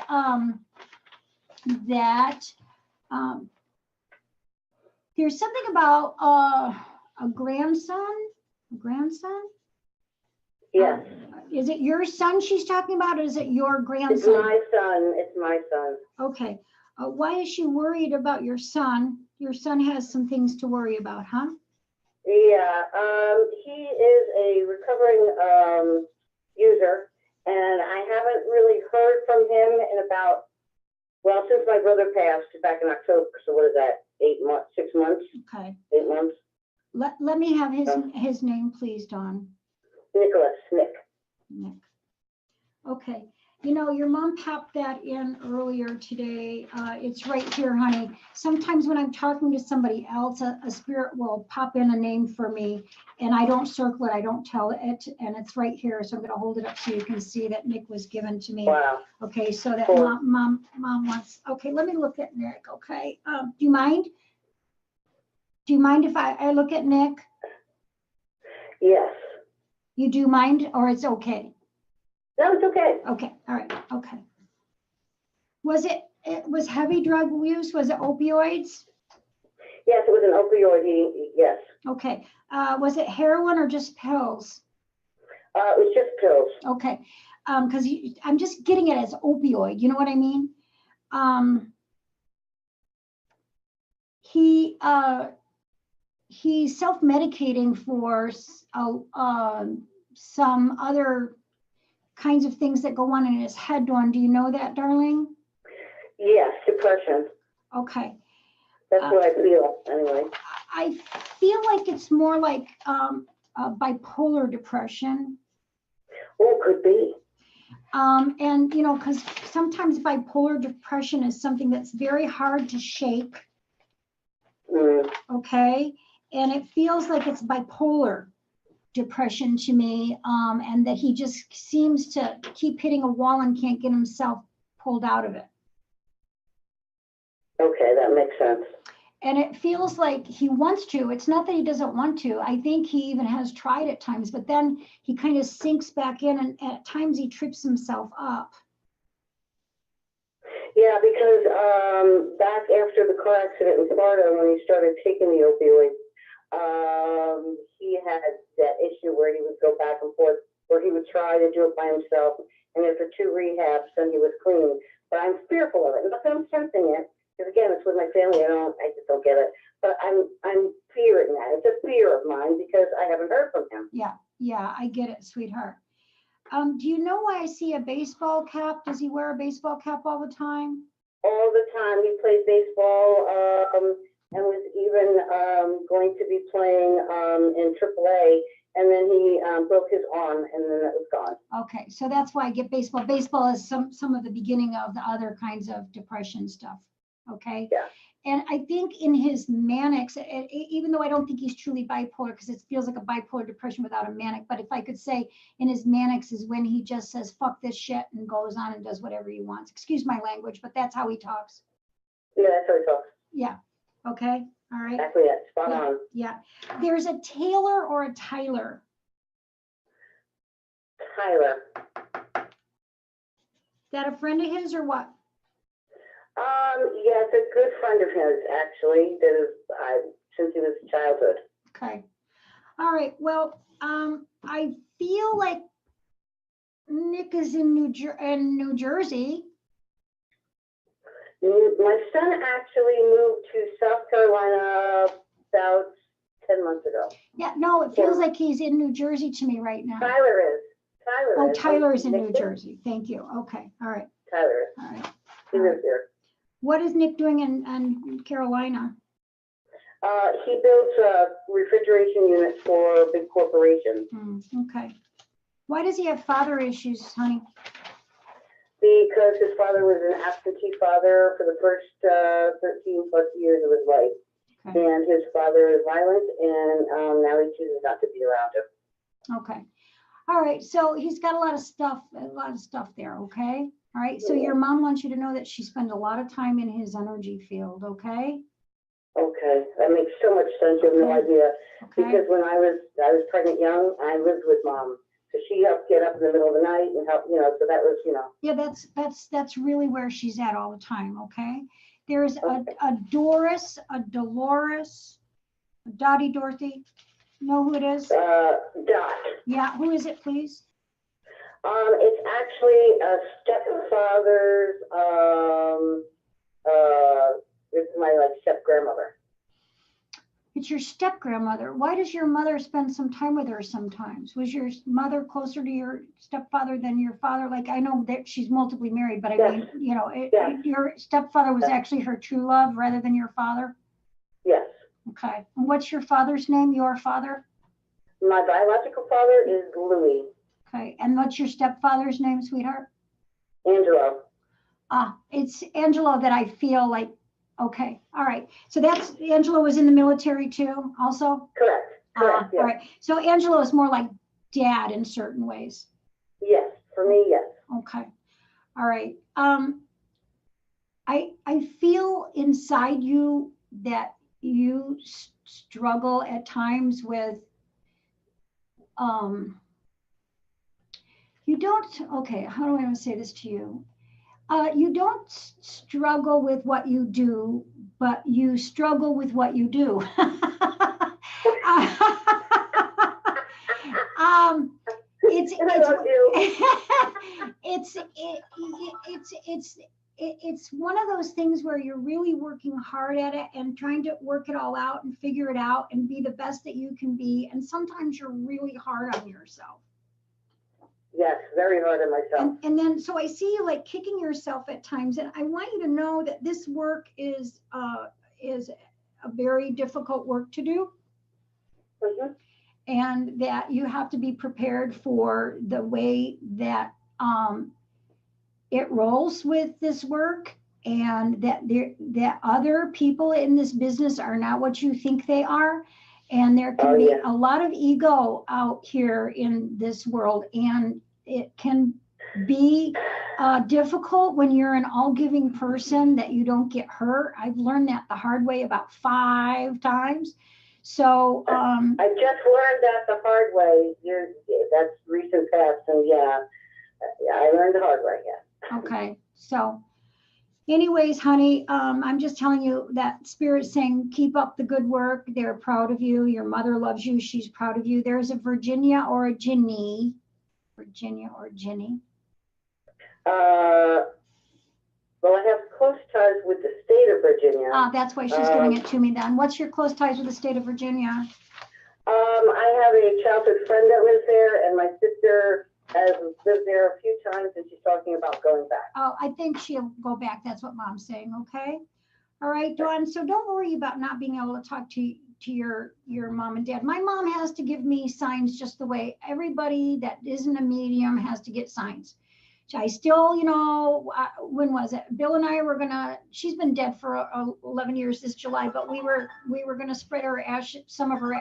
that there's something about a grandson. A grandson? Yes. Is it your son she's talking about, or is it your It's grandson? my son. It's my son. Okay. Why is she worried about your son? Your son has some things to worry about, huh? Yeah. He is a recovering user, and I haven't really heard from him in about, well, since my brother passed back in October. So what is that? 8 months, 6 months, Okay. 8 months. Let me have his name, please, Dawn. Nicholas, Nick. Nick. Okay. You know, your mom popped that in earlier today. It's right here, honey. Sometimes when I'm talking to somebody else, a spirit will pop in a name for me, and I don't circle it, I don't tell it, and it's right here. So I'm going to hold it up so you can see that Nick was given to me. Wow. Okay, so that Cool. mom wants. Okay, let me look at Nick. Okay, do you mind? Do you mind if I look at Nick? Yes. You do mind, or it's okay? No, it's okay. Okay, all right, okay. It was heavy drug use? Was it opioids? Yes, it was an opioid. Yes. Okay, was it heroin or just pills? It was just pills. Okay, because I'm just getting it as opioid, you know what I mean? He's self-medicating for some other kinds of things that go on in his head, Dawn. Do you know that, darling? Yes, depression. Okay. That's what I feel, anyway. I feel like it's more like bipolar depression. Oh, could be. And, you know, because sometimes bipolar depression is something that's very hard to shake. Okay. And it feels like it's bipolar depression to me, and that he just seems to keep hitting a wall and can't get himself pulled out of it. Okay, that makes sense. And it feels like he wants to. It's not that he doesn't want to. I think he even has tried at times, but then he kind of sinks back in, and at times he trips himself up. Yeah, because back after the car accident in Florida, when he started taking the opioids, he had that issue where he would go back and forth, where he would try to do it by himself, and after 2 rehabs, then he was clean. But I'm fearful of it. Not that I'm sensing it, because again, it's with my family. I just don't get it. But I'm fearing that. It's a fear of mine because I haven't heard from him. Yeah, I get it, sweetheart. Do you know why I see a baseball cap? Does he wear a baseball cap all the time? All the time. He plays baseball, and was even going to be playing in AAA, and then he broke his arm, and then it was gone. Okay, so that's why I get baseball. Baseball is some of the beginning of the other kinds of depression stuff. Okay. Yeah. And I think in his manics, even though I don't think he's truly bipolar, because it feels like a bipolar depression without a manic, but if I could say in his manics is when he just says, fuck this shit, and goes on and does whatever he wants. Excuse my language, but that's how he talks. Yeah, that's how he talks. Yeah. Okay. All right. Exactly it. Spot on. Yeah. There's a Taylor or a Tyler. Tyler. that a friend of his or what? Yes, a good friend of his, actually, that is, since he was childhood. Okay. All right. Well, I feel like Nick is in New Jersey. My son actually moved to South Carolina about 10 months ago. Yeah, no, it feels like he's in New Jersey to me right now. Tyler is. Oh, Tyler is in New Nick is? Jersey. Thank you. Okay. All right. Tyler is. All right. He lives here. What is Nick doing in Carolina? He builds refrigeration units for big corporations Okay. Why does he have father issues, honey? because his father was an absentee father for the first 13 plus years of his life. Okay. And his father is violent, and now he chooses not to be around him. Okay. All right. So he's got a lot of stuff there. Okay. All right. So your mom wants you to know that she spends a lot of time in his energy field. Okay. Okay, that makes so much sense. You have no idea. Okay. Because when I was pregnant young, I lived with mom. So she helped get up in the middle of the night and help, so that was, Yeah, that's really where she's at all the time. Okay. There's a Doris, a Dolores, a Dottie Dorothy. Know who it is? Dot. Yeah. Who is it, please? It's actually a stepfather's, it's my step grandmother. It's your step grandmother. Why does your mother spend some time with her sometimes? Was your mother closer to your stepfather than your father? Like, I know that she's multiply married, but I Yes. mean, Yes. your stepfather was actually her true love rather than your father. Yes. Okay. And what's your father's name? Your father? My biological father is Louis. Okay. And what's your stepfather's name, sweetheart? Angelo. It's Angelo that I feel like, okay. All right. So that's, Angelo was in the military too, also? Correct. Correct. Yes. All right. So Angelo is more like dad in certain ways. Yes. For me, yes. Okay. All right. I feel inside you that you struggle at times with, you don't, okay, how do I want to say this to you? You don't struggle with what you do, but you struggle with what you do. It's one of those things where you're really working hard at it and trying to work it all out and figure it out and be the best that you can be. And sometimes you're really hard on yourself. Yes, very hard on myself. And then, so I see you like kicking yourself at times. And I want you to know that this work is a very difficult work to do. Mm-hmm. And that you have to be prepared for the way that it rolls with this work, and that other people in this business are not what you think they are. And there can be a lot of ego out here in this world, and it can be difficult when you're an all-giving person that you don't get hurt. I've learned that the hard way about 5 times. So I just learned that the hard way. That's recent past, and I learned the hard way. Yeah. Okay. So anyways, honey, I'm just telling you that Spirit's saying, keep up the good work. They're proud of you. Your mother loves you. She's proud of you. There's a Virginia or a Ginny. Virginia or Ginny. Well, I have close ties with the state of Virginia. That's why she's giving it to me then. What's your close ties with the state of Virginia? I have a childhood friend that lives there, and my sister has lived there a few times, and she's talking about going back. Oh, I think she'll go back. That's what Mom's saying. Okay. All right, Dawn. So don't worry about not being able to talk to your mom and dad. My mom has to give me signs just the way everybody that isn't a medium has to get signs. I still, when was it? Bill and I were she's been dead for 11 years this July, but we were gonna spread her ashes. Some of her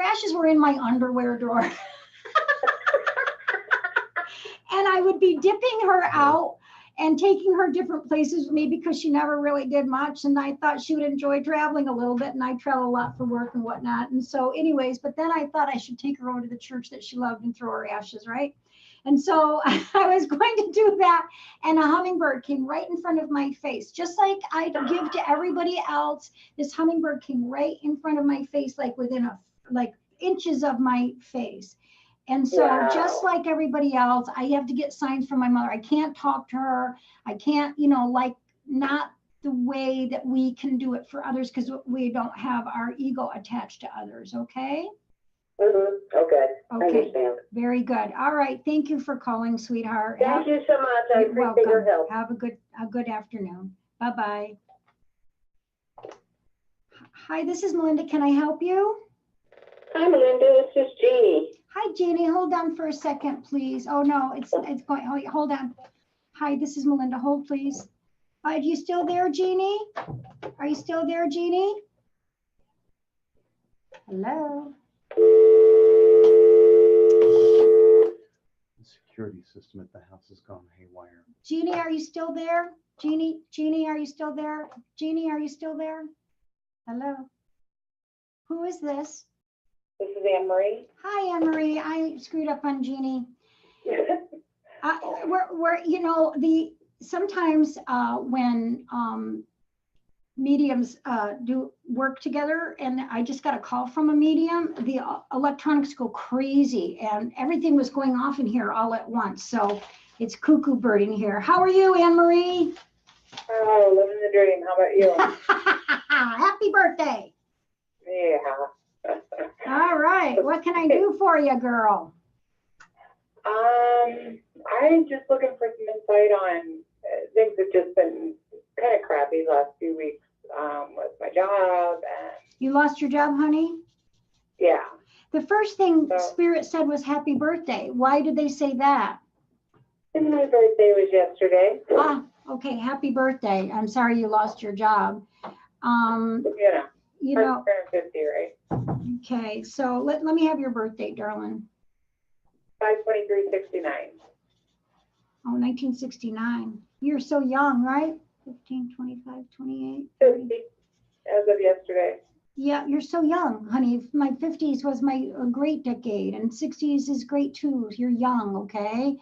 ashes were in my underwear drawer. And I would be dipping her out and taking her different places with me because she never really did much. And I thought she would enjoy traveling a little bit, and I travel a lot for work and whatnot. And so anyways, but then I thought I should take her over to the church that she loved and throw her ashes, right? And so I was going to do that, and a hummingbird came right in front of my face, just like I give to everybody else. This hummingbird came right in front of my face, like within like inches of my face. And so just like everybody else, I have to get signs from my mother. I can't talk to her. I can't, like not the way that we can do it for others, because we don't have our ego attached to others. Okay. Okay. I Okay. understand. Very good. All right. Thank you for calling, sweetheart. Thank you so much. I You're appreciate your welcome. help. Have a good afternoon. Bye-bye. Hi, this is Melinda. Can I help you? Hi, Melinda. This is Jeannie. Hi, Jeannie. Hold on for a second, please. Oh, no, it's going. Oh, hold on. Hi, this is Melinda. Hold, please. Are you still there, Jeannie? Are you still there, Jeannie? Hello? The security system at the house has gone haywire. Jeannie, are you still there? Jeannie, are you still there? Jeannie, are you still there? Hello? Who is this? This is Anne Marie. Hi, Anne Marie. I screwed up on Jeannie. We're sometimes when mediums do work together, and I just got a call from a medium, the electronics go crazy, and everything was going off in here all at once. So it's cuckoo bird in here. How are you, Anne Marie? Oh, living the dream. How about you? Happy birthday. Yeah. All right. What can I do for you, girl? I'm just looking for some insight on things that just been kind of crappy the last few weeks with my job. And You lost your job, honey? yeah. The first thing Spirit said was happy birthday. Why did they say that? And my birthday was yesterday. Ah, okay. Happy birthday. I'm sorry you lost your job. You know, 50, right? okay. So let me have your birthday, darling. 5/23/69. Oh, 1969. You're so young, right? 15, 25, 28. 50 as of yesterday. Yeah, you're so young, honey. My 50s was my great decade, and 60s is great too. You're young, okay?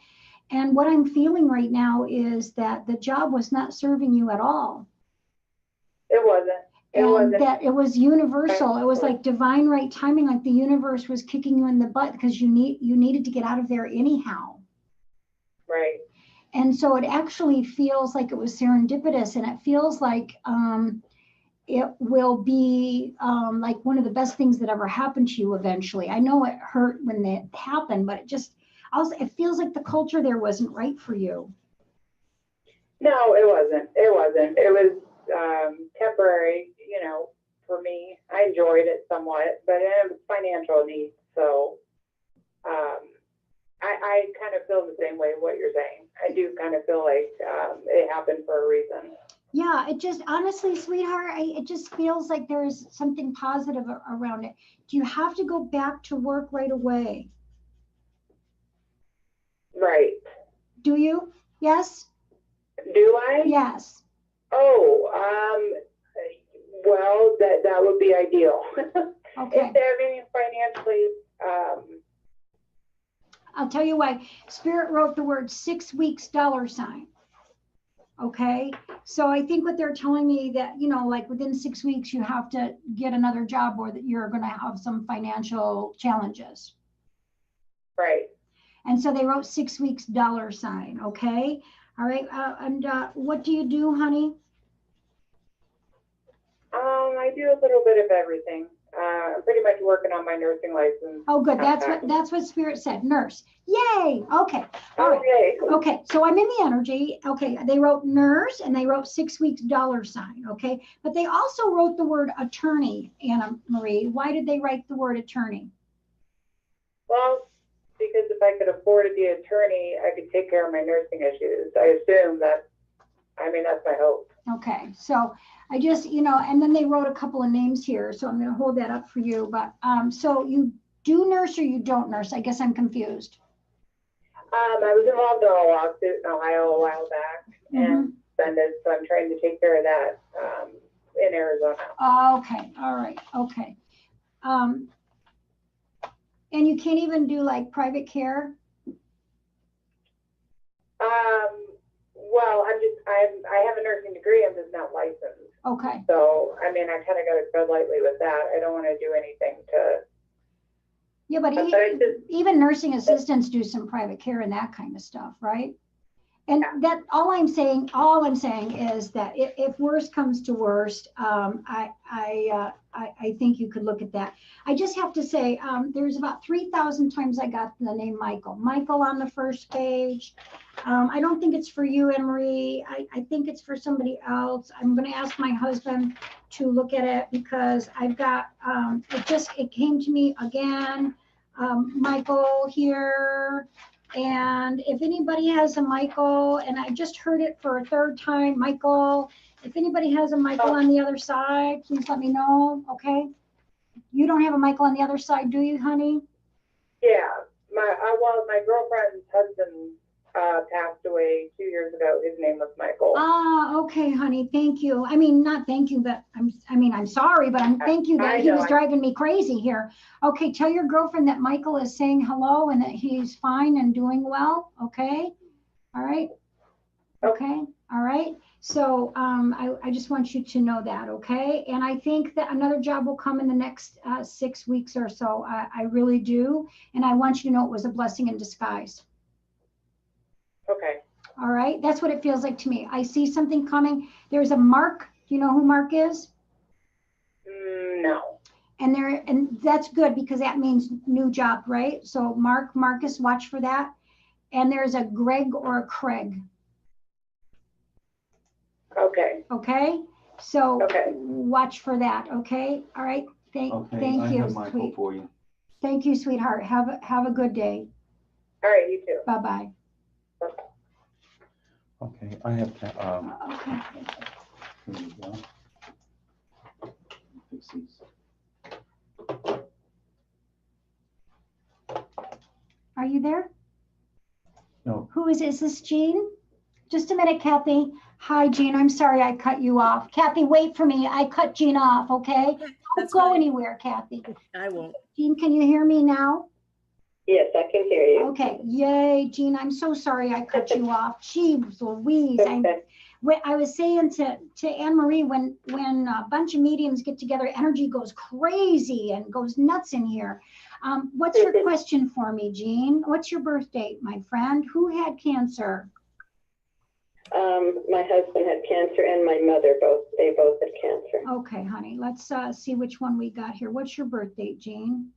And what I'm feeling right now is that the job was not serving you at all. It wasn't. And that it was universal. It was like divine right timing, like the universe was kicking you in the butt because you needed to get out of there anyhow. Right. And so it actually feels like it was serendipitous, and it feels like it will be like one of the best things that ever happened to you eventually. I know it hurt when that happened, but it feels like the culture there wasn't right for you. No, it wasn't. It wasn't. It was temporary, for me. I enjoyed it somewhat, but it was financial needs. So I kind of feel the same way what you're saying. I do kind of feel like it happened for a reason. Yeah, it just, honestly, sweetheart, it just feels like there is something positive around it. Do you have to go back to work right away? Right. Do you? Yes? Do I? Yes. Oh, well, that would be ideal. Okay. If they're financially, I'll tell you why. Spirit wrote the word 6 weeks $. Okay. So I think what they're telling me that, like within 6 weeks, you have to get another job, or that you're going to have some financial challenges. right. And so they wrote 6 weeks $. Okay. All right. And what do you do, honey? I do a little bit of everything. I'm pretty much working on my nursing license. Oh, good. That's what Spirit said. Nurse. Yay. Okay. All right. Okay. Okay. So I'm in the energy. Okay. They wrote nurse, and they wrote 6 weeks $. Okay. But they also wrote the word attorney, Anna Marie. Why did they write the word attorney? Well, because if I could afford to be an attorney, I could take care of my nursing issues. I assume that's my hope. Okay. So I just, and then they wrote a couple of names here. So I'm going to hold that up for you. But so you do nurse or you don't nurse? I guess I'm confused. I was involved in a lawsuit in Ohio a while back, and suspended, so I'm trying to take care of that in Arizona. Okay. All right. Okay. And you can't even do like private care? Well, I have a nursing degree. I'm just not licensed. Okay. So, I mean, I kind of got to tread lightly with that. I don't want to do anything to. Yeah, but even nursing assistants do some private care and that kind of stuff, right? And that all I'm saying is that if worst comes to worst, I think you could look at that. I just have to say, there's about 3,000 times I got the name Michael. Michael on the first page. I don't think it's for you, Anne Marie. I think it's for somebody else. I'm going to ask my husband to look at it because I've got, it came to me again, Michael here. And if anybody has a Michael, and I just heard it for a third time, Michael, if anybody has a Michael on the other side, please let me know, okay? You don't have a Michael on the other side, do you, honey? Yeah, my girlfriend's husband passed away 2 years ago. His name was Michael. Ah, okay, honey, thank you. I mean, not thank you, but I'm sorry, but thank you that he was driving me crazy here. Okay, tell your girlfriend that Michael is saying hello and that he's fine and doing well, okay? All right? Okay, all right. So I just want you to know that, okay? And I think that another job will come in the next 6 weeks or so. I really do. And I want you to know it was a blessing in disguise. Okay. All right, that's what it feels like to me. I see something coming. There's a Mark. Do you know who Mark is? No. And that's good because that means new job, right? So Marcus, watch for that. And there's a Greg or a Craig. Okay. Okay. So watch for that. Okay. All right. Thank you. I have Michael for you. Thank you, sweetheart. Have a good day. All right. You too. Bye bye. Okay, I have to, Okay. here we go. Fix these. Are you there? No. Who is it? Is this Jean? Just a minute, Kathy. Hi, Jean. I'm sorry I cut you off. Kathy, wait for me. I cut Jean off, okay? Don't go anywhere, Kathy. I won't. Jean, can you hear me now? Yes, I can hear you. Okay. Yay, Jean. I'm so sorry I cut you off. Jeez Louise. I was saying to Anne Marie, when a bunch of mediums get together, energy goes crazy and goes nuts in here. What's your question for me, Jean? What's your birth date, my friend? Who had cancer? My husband had cancer and my mother they both had cancer. Okay, honey. Let's see which one we got here. What's your birth date, Jean?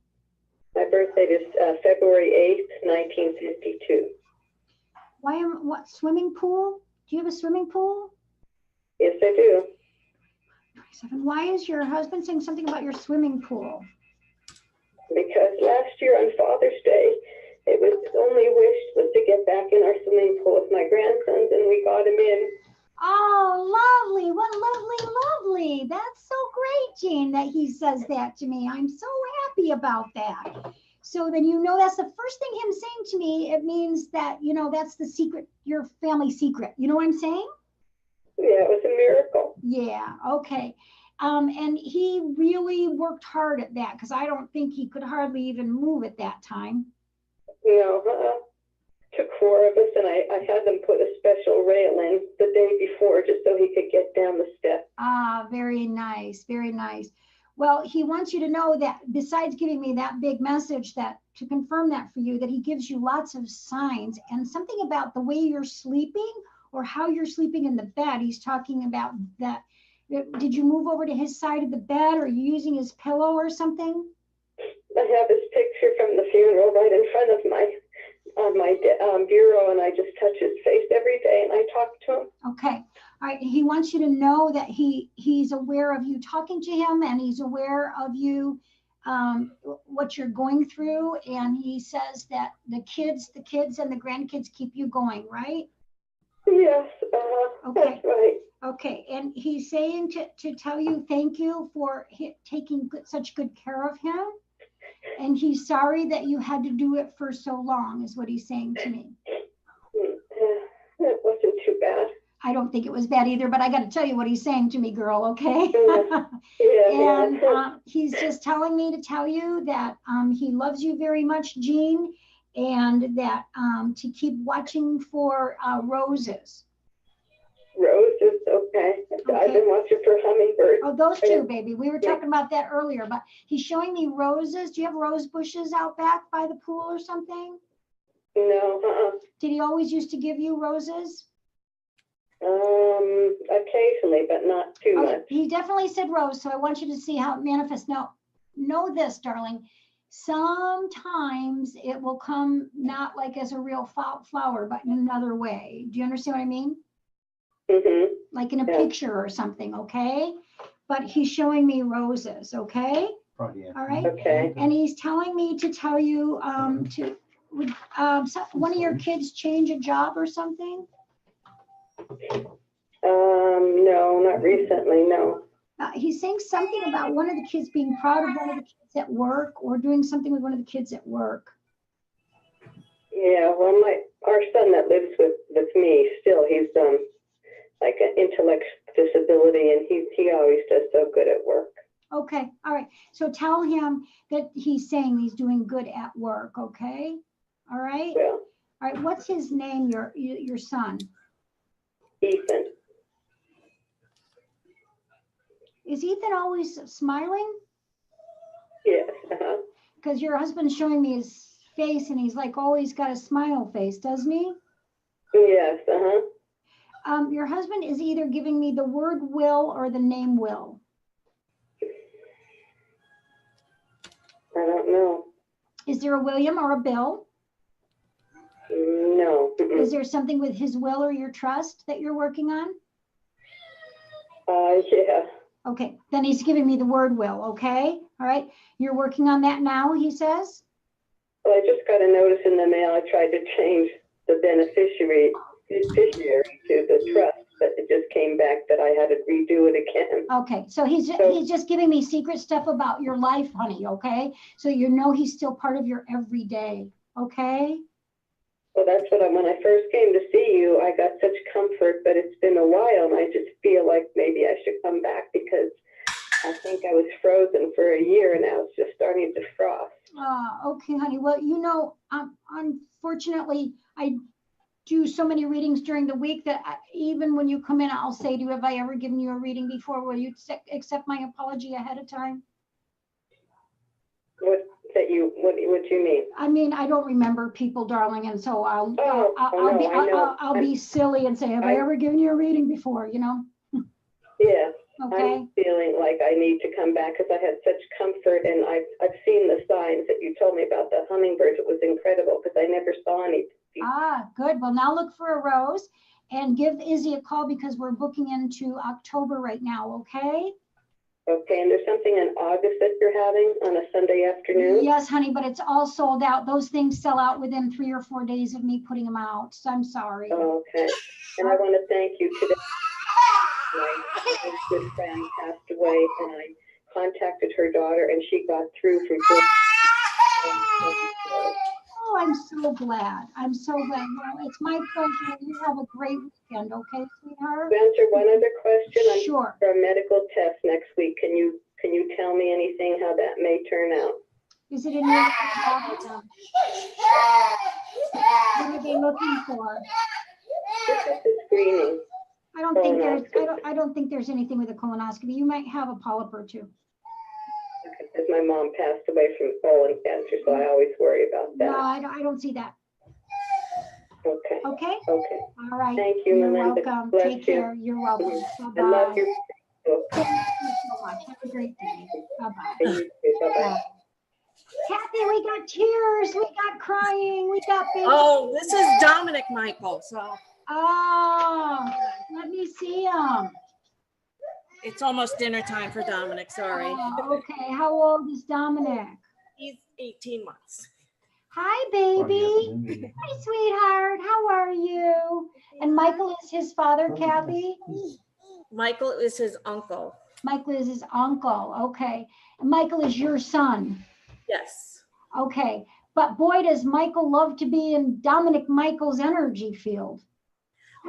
My birthday is February 8th, 1952. What swimming pool? Do you have a swimming pool? Yes, I do. 27. Why is your husband saying something about your swimming pool? Because last year on Father's Day, it was his only wish was to get back in our swimming pool with my grandsons, and we got him in. Oh, lovely. What lovely. That's so great, Jean, that he says that to me. I'm so happy about that. So then, that's the first thing him saying to me. It means that, that's the secret, your family secret. You know what I'm saying? Yeah, it was a miracle. Yeah, okay. And he really worked hard at that because I don't think he could hardly even move at that time. Took 4 of us, and I had them put a special rail in the day before just so he could get down the steps. Ah, very nice, very nice. Well, he wants you to know that besides giving me that big message, that to confirm that for you, that he gives you lots of signs and something about the way you're sleeping or how you're sleeping in the bed. He's talking about that. Did you move over to his side of the bed, or are you using his pillow or something? I have his picture from the funeral right in front of my bureau, and I just touch his face every day and I talk to him. Okay. All right. He wants you to know that he's aware of you talking to him, and he's aware of you, what you're going through. And he says that the kids and the grandkids keep you going, right? Yes. Okay. That's right. Okay. And he's saying to tell you thank you for taking such good care of him. And he's sorry that you had to do it for so long, is what he's saying to me. It wasn't too bad. I don't think it was bad either, but I got to tell you what he's saying to me, girl, okay? Yeah. And he's just telling me to tell you that he loves you very much, Jean, and that to keep watching for roses. Roses, okay. I've been watching for hummingbirds. Oh, those two, baby. We were talking about that earlier, but he's showing me roses. Do you have rose bushes out back by the pool or something? No, Did he always used to give you roses? occasionally, but not too Okay, much. he definitely said rose, so I want you to see how it manifests. Now, know this, darling. Sometimes it will come not like as a real flower, but in another way. Do you understand what I mean? Mm-hmm. Like in a Yeah. picture or something, okay? But he's showing me roses, okay? Friday All right. Okay. And he's telling me to tell you would one of your kids change a job or something? No, not recently, no. He's saying something about one of the kids being proud of one of the kids at work or doing something with one of the kids at work. Yeah, well, our son that lives with me still, he's like an intellect disability, and he always does so good at work. Okay, all right. So tell him that he's saying he's doing good at work, okay? All right? Well, All right, what's his name, your son? Ethan. Is Ethan always smiling? Yes. Because your husband's showing me his face and he's like always got a smile face, doesn't he? Yes. Your husband is either giving me the word Will or the name Will. I don't know. Is there a William or a Bill? No. Is there something with his will or your trust that you're working on? Yeah. Okay, then he's giving me the word Will, okay? All right, you're working on that now, he says? Well, I just got a notice in the mail. I tried to change the beneficiary to the trust, but it just came back that I had to redo it again. Okay, so he's just giving me secret stuff about your life, honey, okay? So you know he's still part of your everyday, okay? Well, that's what when I first came to see you, I got such comfort, but it's been a while, and I just feel like maybe I should come back because I think I was frozen for a year, and now it's just starting to frost. Okay, honey. Well, you know, unfortunately, I do so many readings during the week that even when you come in, I'll say to you, have I ever given you a reading before? Will you accept my apology ahead of time? What do you mean? I mean, I don't remember people, darling, and so I'll be silly and say, have I ever given you a reading before? You know? Yeah. Okay. I'm feeling like I need to come back because I had such comfort, and I've seen the signs that you told me about the hummingbirds. It was incredible because I never saw any. Good. Well, now look for a rose and give Izzy a call because we're booking into October right now. Okay. Okay, and there's something in August that you're having on a Sunday afternoon? Yes, honey, but it's all sold out. Those things sell out within 3 or 4 days of me putting them out. So I'm sorry. Oh, okay. And I want to thank you today. My good friend passed away, and I contacted her daughter, and she got through for good. Oh, I'm so glad. I'm so glad. Well, it's my pleasure. You have a great weekend, okay, sweetheart? To answer one other question, I'm Sure. for a medical test next week. Can you tell me anything how that may turn out? Is it in your What are they looking for? This is the screening. I don't think there's anything with a colonoscopy. You might have a polyp or two. Because my mom passed away from colon cancer, so I always worry about No, that. I don't see that. Okay. Okay? Okay. All right. Thank you, You're Melinda. welcome. Bless Take you. care. You're welcome. Bye-bye. I love your book. Thank you so much. Have a great day. Bye-bye. And you too. Bye-bye. Kathy, we got tears. We got crying. We got baby. Oh, this is Dominic Michael. So Oh, let me see him. it's almost dinner time for Dominic. Sorry. Oh, okay. How old is Dominic? He's 18 months. Hi, baby. Hi, sweetheart. How are you? And Michael is his father, Kathy? Michael is his uncle. Michael is his uncle. Okay. And Michael is your son. Yes. Okay. But boy, does Michael love to be in Dominic Michael's energy field.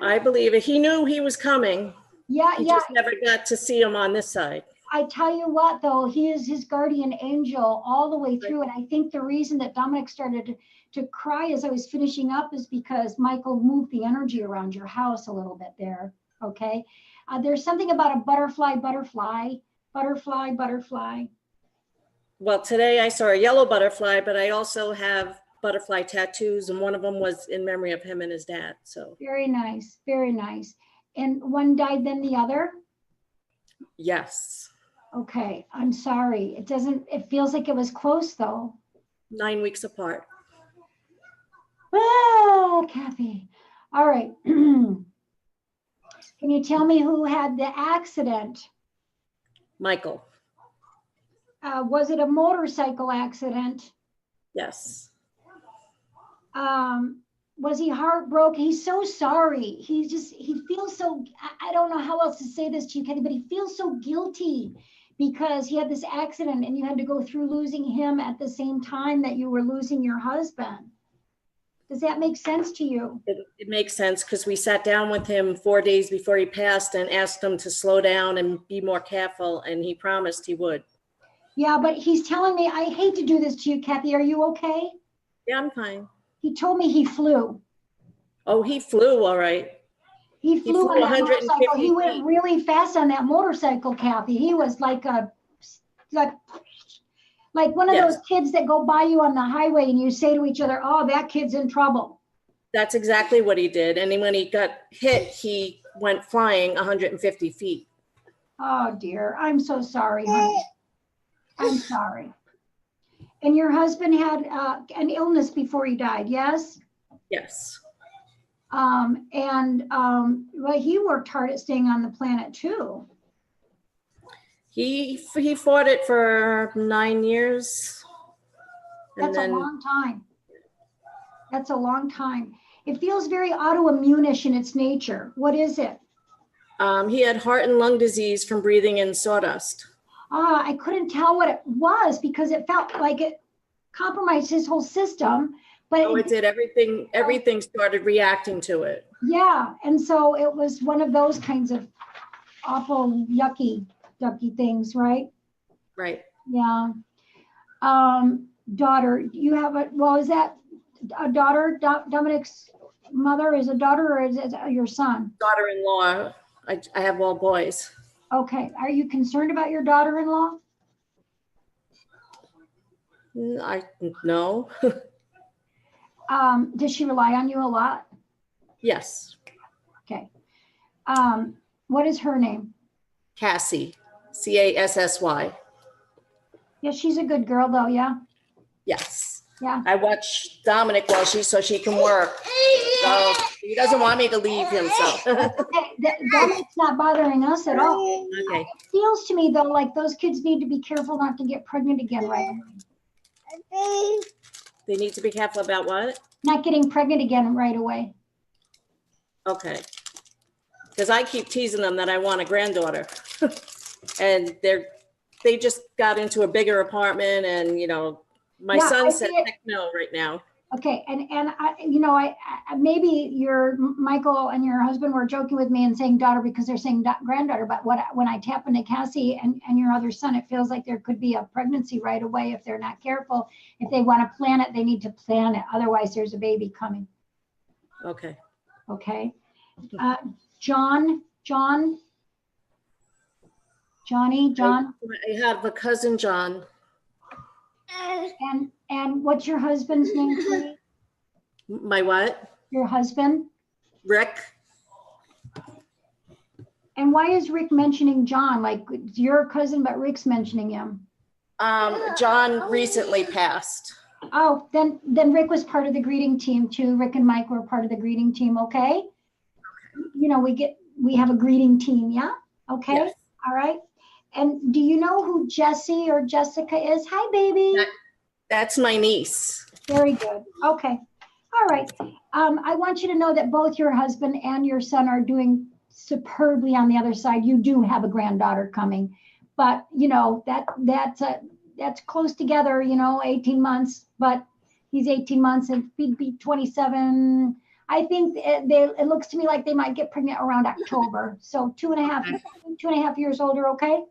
I believe it. He knew he was coming. Yeah, He yeah. just never got to see him on this side. I tell you what, though, he is his guardian angel all the way through. And I think the reason that Dominic started to cry as I was finishing up is because Michael moved the energy around your house a little bit there. Okay. There's something about a butterfly. Well, today I saw a yellow butterfly, but I also have butterfly tattoos, and one of them was in memory of him and his dad. So Very nice. Very nice. And one died than the other. yes, Okay. I'm sorry. It feels like it was close though. 9 weeks apart. Ah, Kathy. All right. Can you tell me who had the accident? Michael. Was it a motorcycle accident? Yes. Was he heartbroken? He's so sorry. He feels so, I don't know how else to say this to you, Kathy, but he feels so guilty because he had this accident and you had to go through losing him at the same time that you were losing your husband. Does that make sense to you? It makes sense because we sat down with him 4 days before he passed and asked him to slow down and be more careful, and he promised he would. Yeah, but he's telling me, I hate to do this to you, Kathy. Are you okay? Yeah, I'm fine. He told me he flew. Oh, he flew all right. He flew on that 150 motorcycle. He went feet. really fast on that motorcycle, Kathy. He was like one of Yes. those kids that go by you on the highway and you say to each other, oh, that kid's in trouble. That's exactly what he did. And then when he got hit, he went flying 150 feet. Oh dear, I'm so sorry, honey. I'm sorry. And your husband had an illness before he died, yes? Yes. Well, he worked hard at staying on the planet too. He fought it for 9 years. That's a long time. That's a long time. It feels very autoimmune-ish in its nature. What is it? He had heart and lung disease from breathing in sawdust. I couldn't tell what it was because it felt like it compromised his whole system. But Oh, it did. Everything started reacting to it. Yeah, and so it was one of those kinds of awful, yucky things, right? Right. Yeah. Daughter, you have is that a daughter? Dominic's mother is a daughter, or is it your son? Daughter-in-law. I have all boys. Okay. Are you concerned about your daughter-in-law? No. Does she rely on you a lot? Yes. Okay. What is her name? Cassie. Cassy. Yeah, she's a good girl though, yeah? Yes. Yeah. I watch Dominic so she can work. So he doesn't want me to leave him, so. Okay, Dominic's not bothering us at all. Okay. It feels to me though like those kids need to be careful not to get pregnant again right away. They need to be careful about what? Not getting pregnant again right away. Okay. Because I keep teasing them that I want a granddaughter. And they just got into a bigger apartment, and my Yeah, I son see said it. heck no right now. Okay, and I maybe your Michael and your husband were joking with me and saying daughter because they're saying granddaughter, but when I tap into Cassie and your other son, it feels like there could be a pregnancy right away if they're not careful. If they want to plan it, they need to plan it. Otherwise, there's a baby coming. Okay. Okay, John. I have a cousin, John. And what's your husband's name, please? My what? Your husband? Rick. And why is Rick mentioning John? Like it's your cousin, but Rick's mentioning him. John recently passed. Oh, then Rick was part of the greeting team too. Rick and Mike were part of the greeting team. Okay. We have a greeting team. Yeah. Okay. Yes. All right. And do you know who Jessie or Jessica is? Hi, baby. That's my niece. Very good. Okay. All right. I want you to know that both your husband and your son are doing superbly on the other side. You do have a granddaughter coming, but that's close together, 18 months, but he's 18 months and he'd be 27. I think it looks to me like they might get pregnant around October. So 2.5 years older. Okay.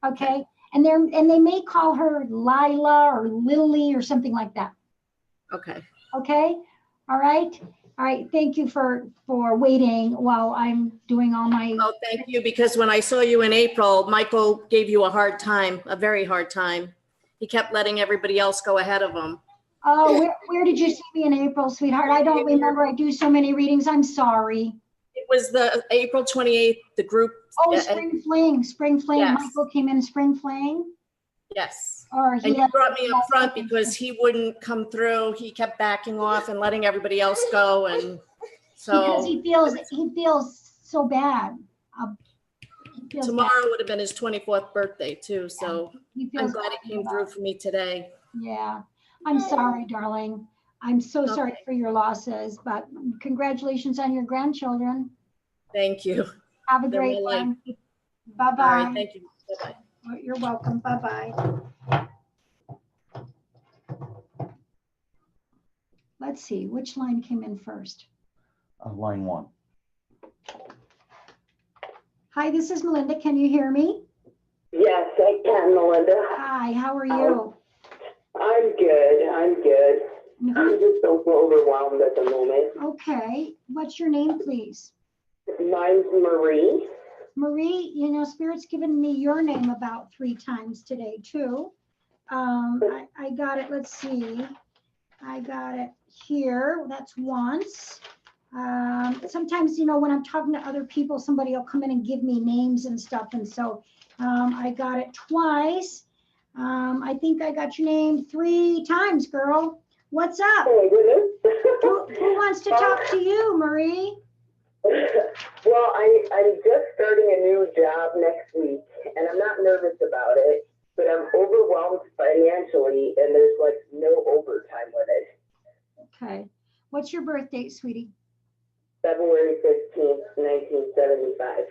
Okay, and they may call her Lila or Lily or something like that. Okay. Okay, all right, all right. Thank you for waiting while I'm doing all my. Oh, thank you, because when I saw you in April, Michael gave you a hard time, a very hard time. He kept letting everybody else go ahead of him. Oh, where did you see me in April, sweetheart? I don't remember. I do so many readings. I'm sorry. It was the April 28th, the group. Oh, Spring Fling. Yes. Michael came in Spring Fling? Yes. Or And you brought me up front because he wouldn't come through. He kept backing off and letting everybody else go. And because so he feels so bad. He feels tomorrow bad. would have been his 24th birthday too. So He I'm feels glad bad it came about through it. for me today. Yeah, I'm sorry, darling. I'm so sorry for your losses, but congratulations on your grandchildren. Thank you. Have a They're great my life. one. All right. Bye-bye. Thank you. Bye-bye. You're welcome. Bye-bye. Let's see, which line came in first? Line 1. Hi, this is Melinda. Can you hear me? Yes, I can, Melinda. Hi, how are you? I'm good. I'm just so overwhelmed at the moment. Okay, what's your name, please? Mine's Marie. Marie, you know, Spirit's given me your name about 3 times today, too. I got it, let's see. I got it here, that's once. Sometimes, you know, when I'm talking to other people, somebody will come in and give me names and stuff. And so I got it twice. I think I got your name 3 times, girl. What's up? Oh my goodness. Who wants to talk to you, Marie? Well, I'm just starting a new job next week, and I'm not nervous about it, but I'm overwhelmed financially, and there's like no overtime with it. Okay. What's your birth date, sweetie? February 15th, 1975.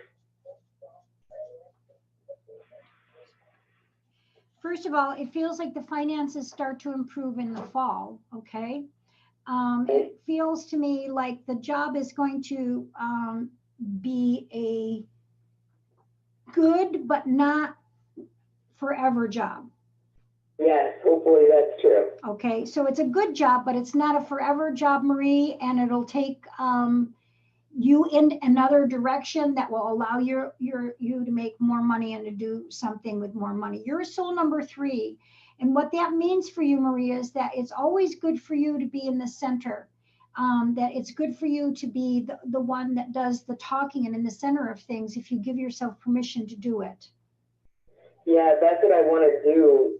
First of all, it feels like the finances start to improve in the fall, okay? It feels to me like the job is going to be a good but not forever job. Yes, hopefully that's true. Okay, so it's a good job, but it's not a forever job, Marie, and it'll take you in another direction that will allow you to make more money and to do something with more money. You're a soul number 3. And what that means for you, Maria, is that it's always good for you to be in the center. That it's good for you to be the one that does the talking and in the center of things if you give yourself permission to do it. Yeah, that's what I want to do.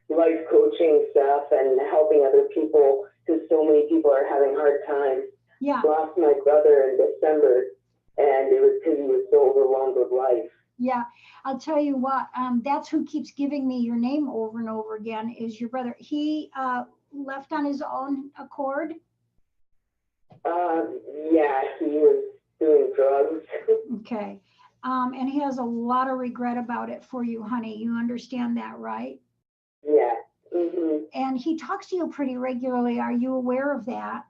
Life coaching stuff and helping other people, because so many people are having hard times. Yeah. Lost my brother in December, and it was because he was so overwhelmed with life. Yeah, I'll tell you what, that's who keeps giving me your name over and over again is your brother. He left on his own accord? Yeah, he was doing drugs. Okay. And he has a lot of regret about it for you, honey. You understand that, right? Yeah. Mm-hmm. And he talks to you pretty regularly. Are you aware of that?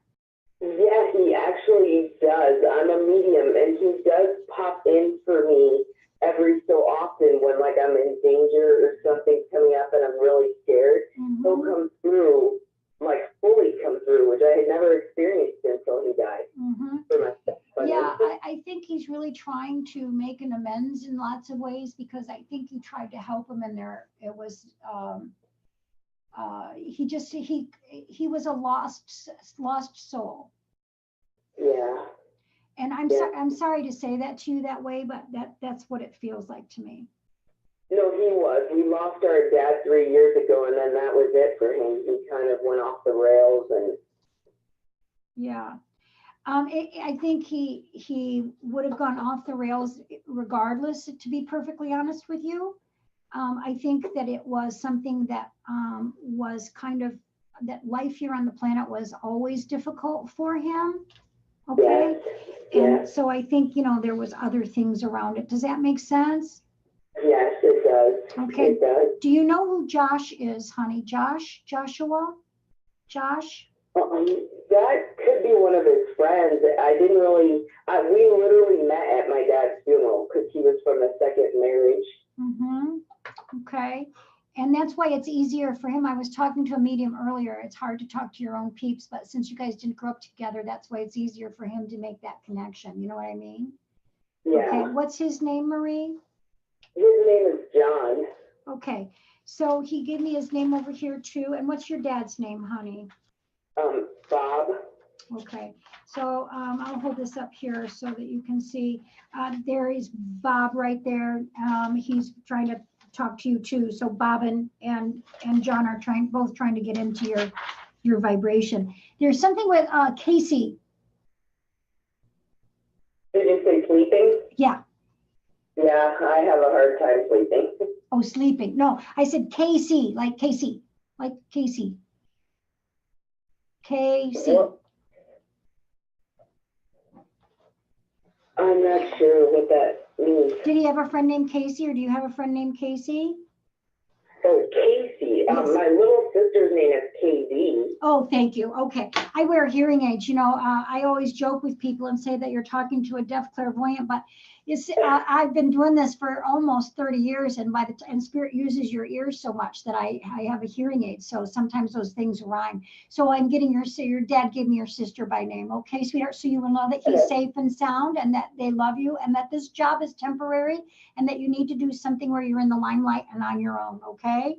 Yeah, he actually does. I'm a medium, and he does pop in for me every so often when like I'm in danger or something's coming up and I'm really scared. Mm-hmm. He'll come through, like fully come through, which I had never experienced until he died. Mm-hmm. For myself. Yeah, I think he's really trying to make an amends in lots of ways because I think you tried to help him and there it was he was a lost soul. Yeah. And I'm sorry to say that to you that way, but that's what it feels like to me. No, he was. We lost our dad 3 years ago, and then that was it for him. He kind of went off the rails, and yeah. I think he would have gone off the rails regardless, to be perfectly honest with you. I think that it was something that was kind of, that life here on the planet was always difficult for him. Okay. yes. And so I think, there was other things around it. Does that make sense? Yes, it does. Okay. It does. Do you know who Josh is, honey? Joshua? Josh? That could be one of his friends. We literally met at my dad's funeral because he was from a second marriage. Mm-hmm. Okay. And that's why it's easier for him. I was talking to a medium earlier. It's hard to talk to your own peeps, but since you guys didn't grow up together, that's why it's easier for him to make that connection. You know what I mean? Yeah. Okay. What's his name, Marie? His name is John. Okay. So he gave me his name over here too. And what's your dad's name, honey? Bob. Okay. So I'll hold this up here so that you can see. There is Bob right there. He's trying to talk to you too. So Bob and John are both trying to get into your vibration. There's something with Casey. Did you say sleeping? Yeah. Yeah, I have a hard time sleeping. Oh, sleeping. No, I said Casey, like Casey, like Casey. Casey. Well, I'm not sure what that means. Did he have a friend named Casey, or do you have a friend named Casey? Oh, Casey. Yes. My little sister's name is KD. Oh, thank you. Okay. I wear hearing aids. You know, I always joke with people and say that you're talking to a deaf clairvoyant, but it's, I've been doing this for almost 30 years, and and spirit uses your ears so much that I have a hearing aid. So sometimes those things rhyme. So I'm getting your dad gave me your sister by name. Okay, sweetheart. So you will know that he's safe and sound, and that they love you, and that this job is temporary, and that you need to do something where you're in the limelight and on your own. Okay.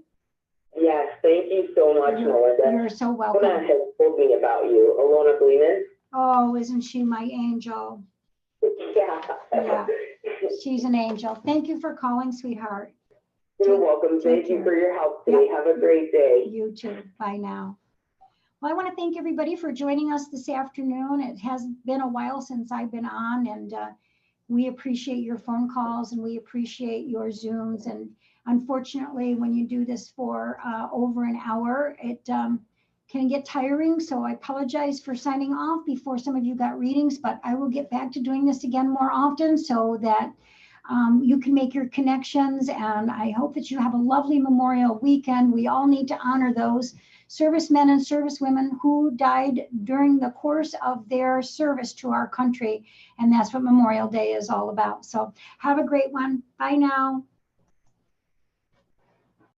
Yes, thank you so much, Melinda. You're so Lona welcome. has told me about you. Alona Bleeman. Oh, isn't she my angel? Yeah. Yeah. She's an angel. Thank you for calling, sweetheart. You're welcome. take Thank you care. for your help today. Yep. Have a great day. You too. Bye now. Well, I want to thank everybody for joining us this afternoon. It has been a while since I've been on, and we appreciate your phone calls and we appreciate your Zooms. And unfortunately, when you do this for over an hour, it can get tiring. So I apologize for signing off before some of you got readings, but I will get back to doing this again more often so that you can make your connections. And I hope that you have a lovely Memorial weekend. We all need to honor those servicemen and servicewomen who died during the course of their service to our country. And that's what Memorial Day is all about. So have a great one. Bye now.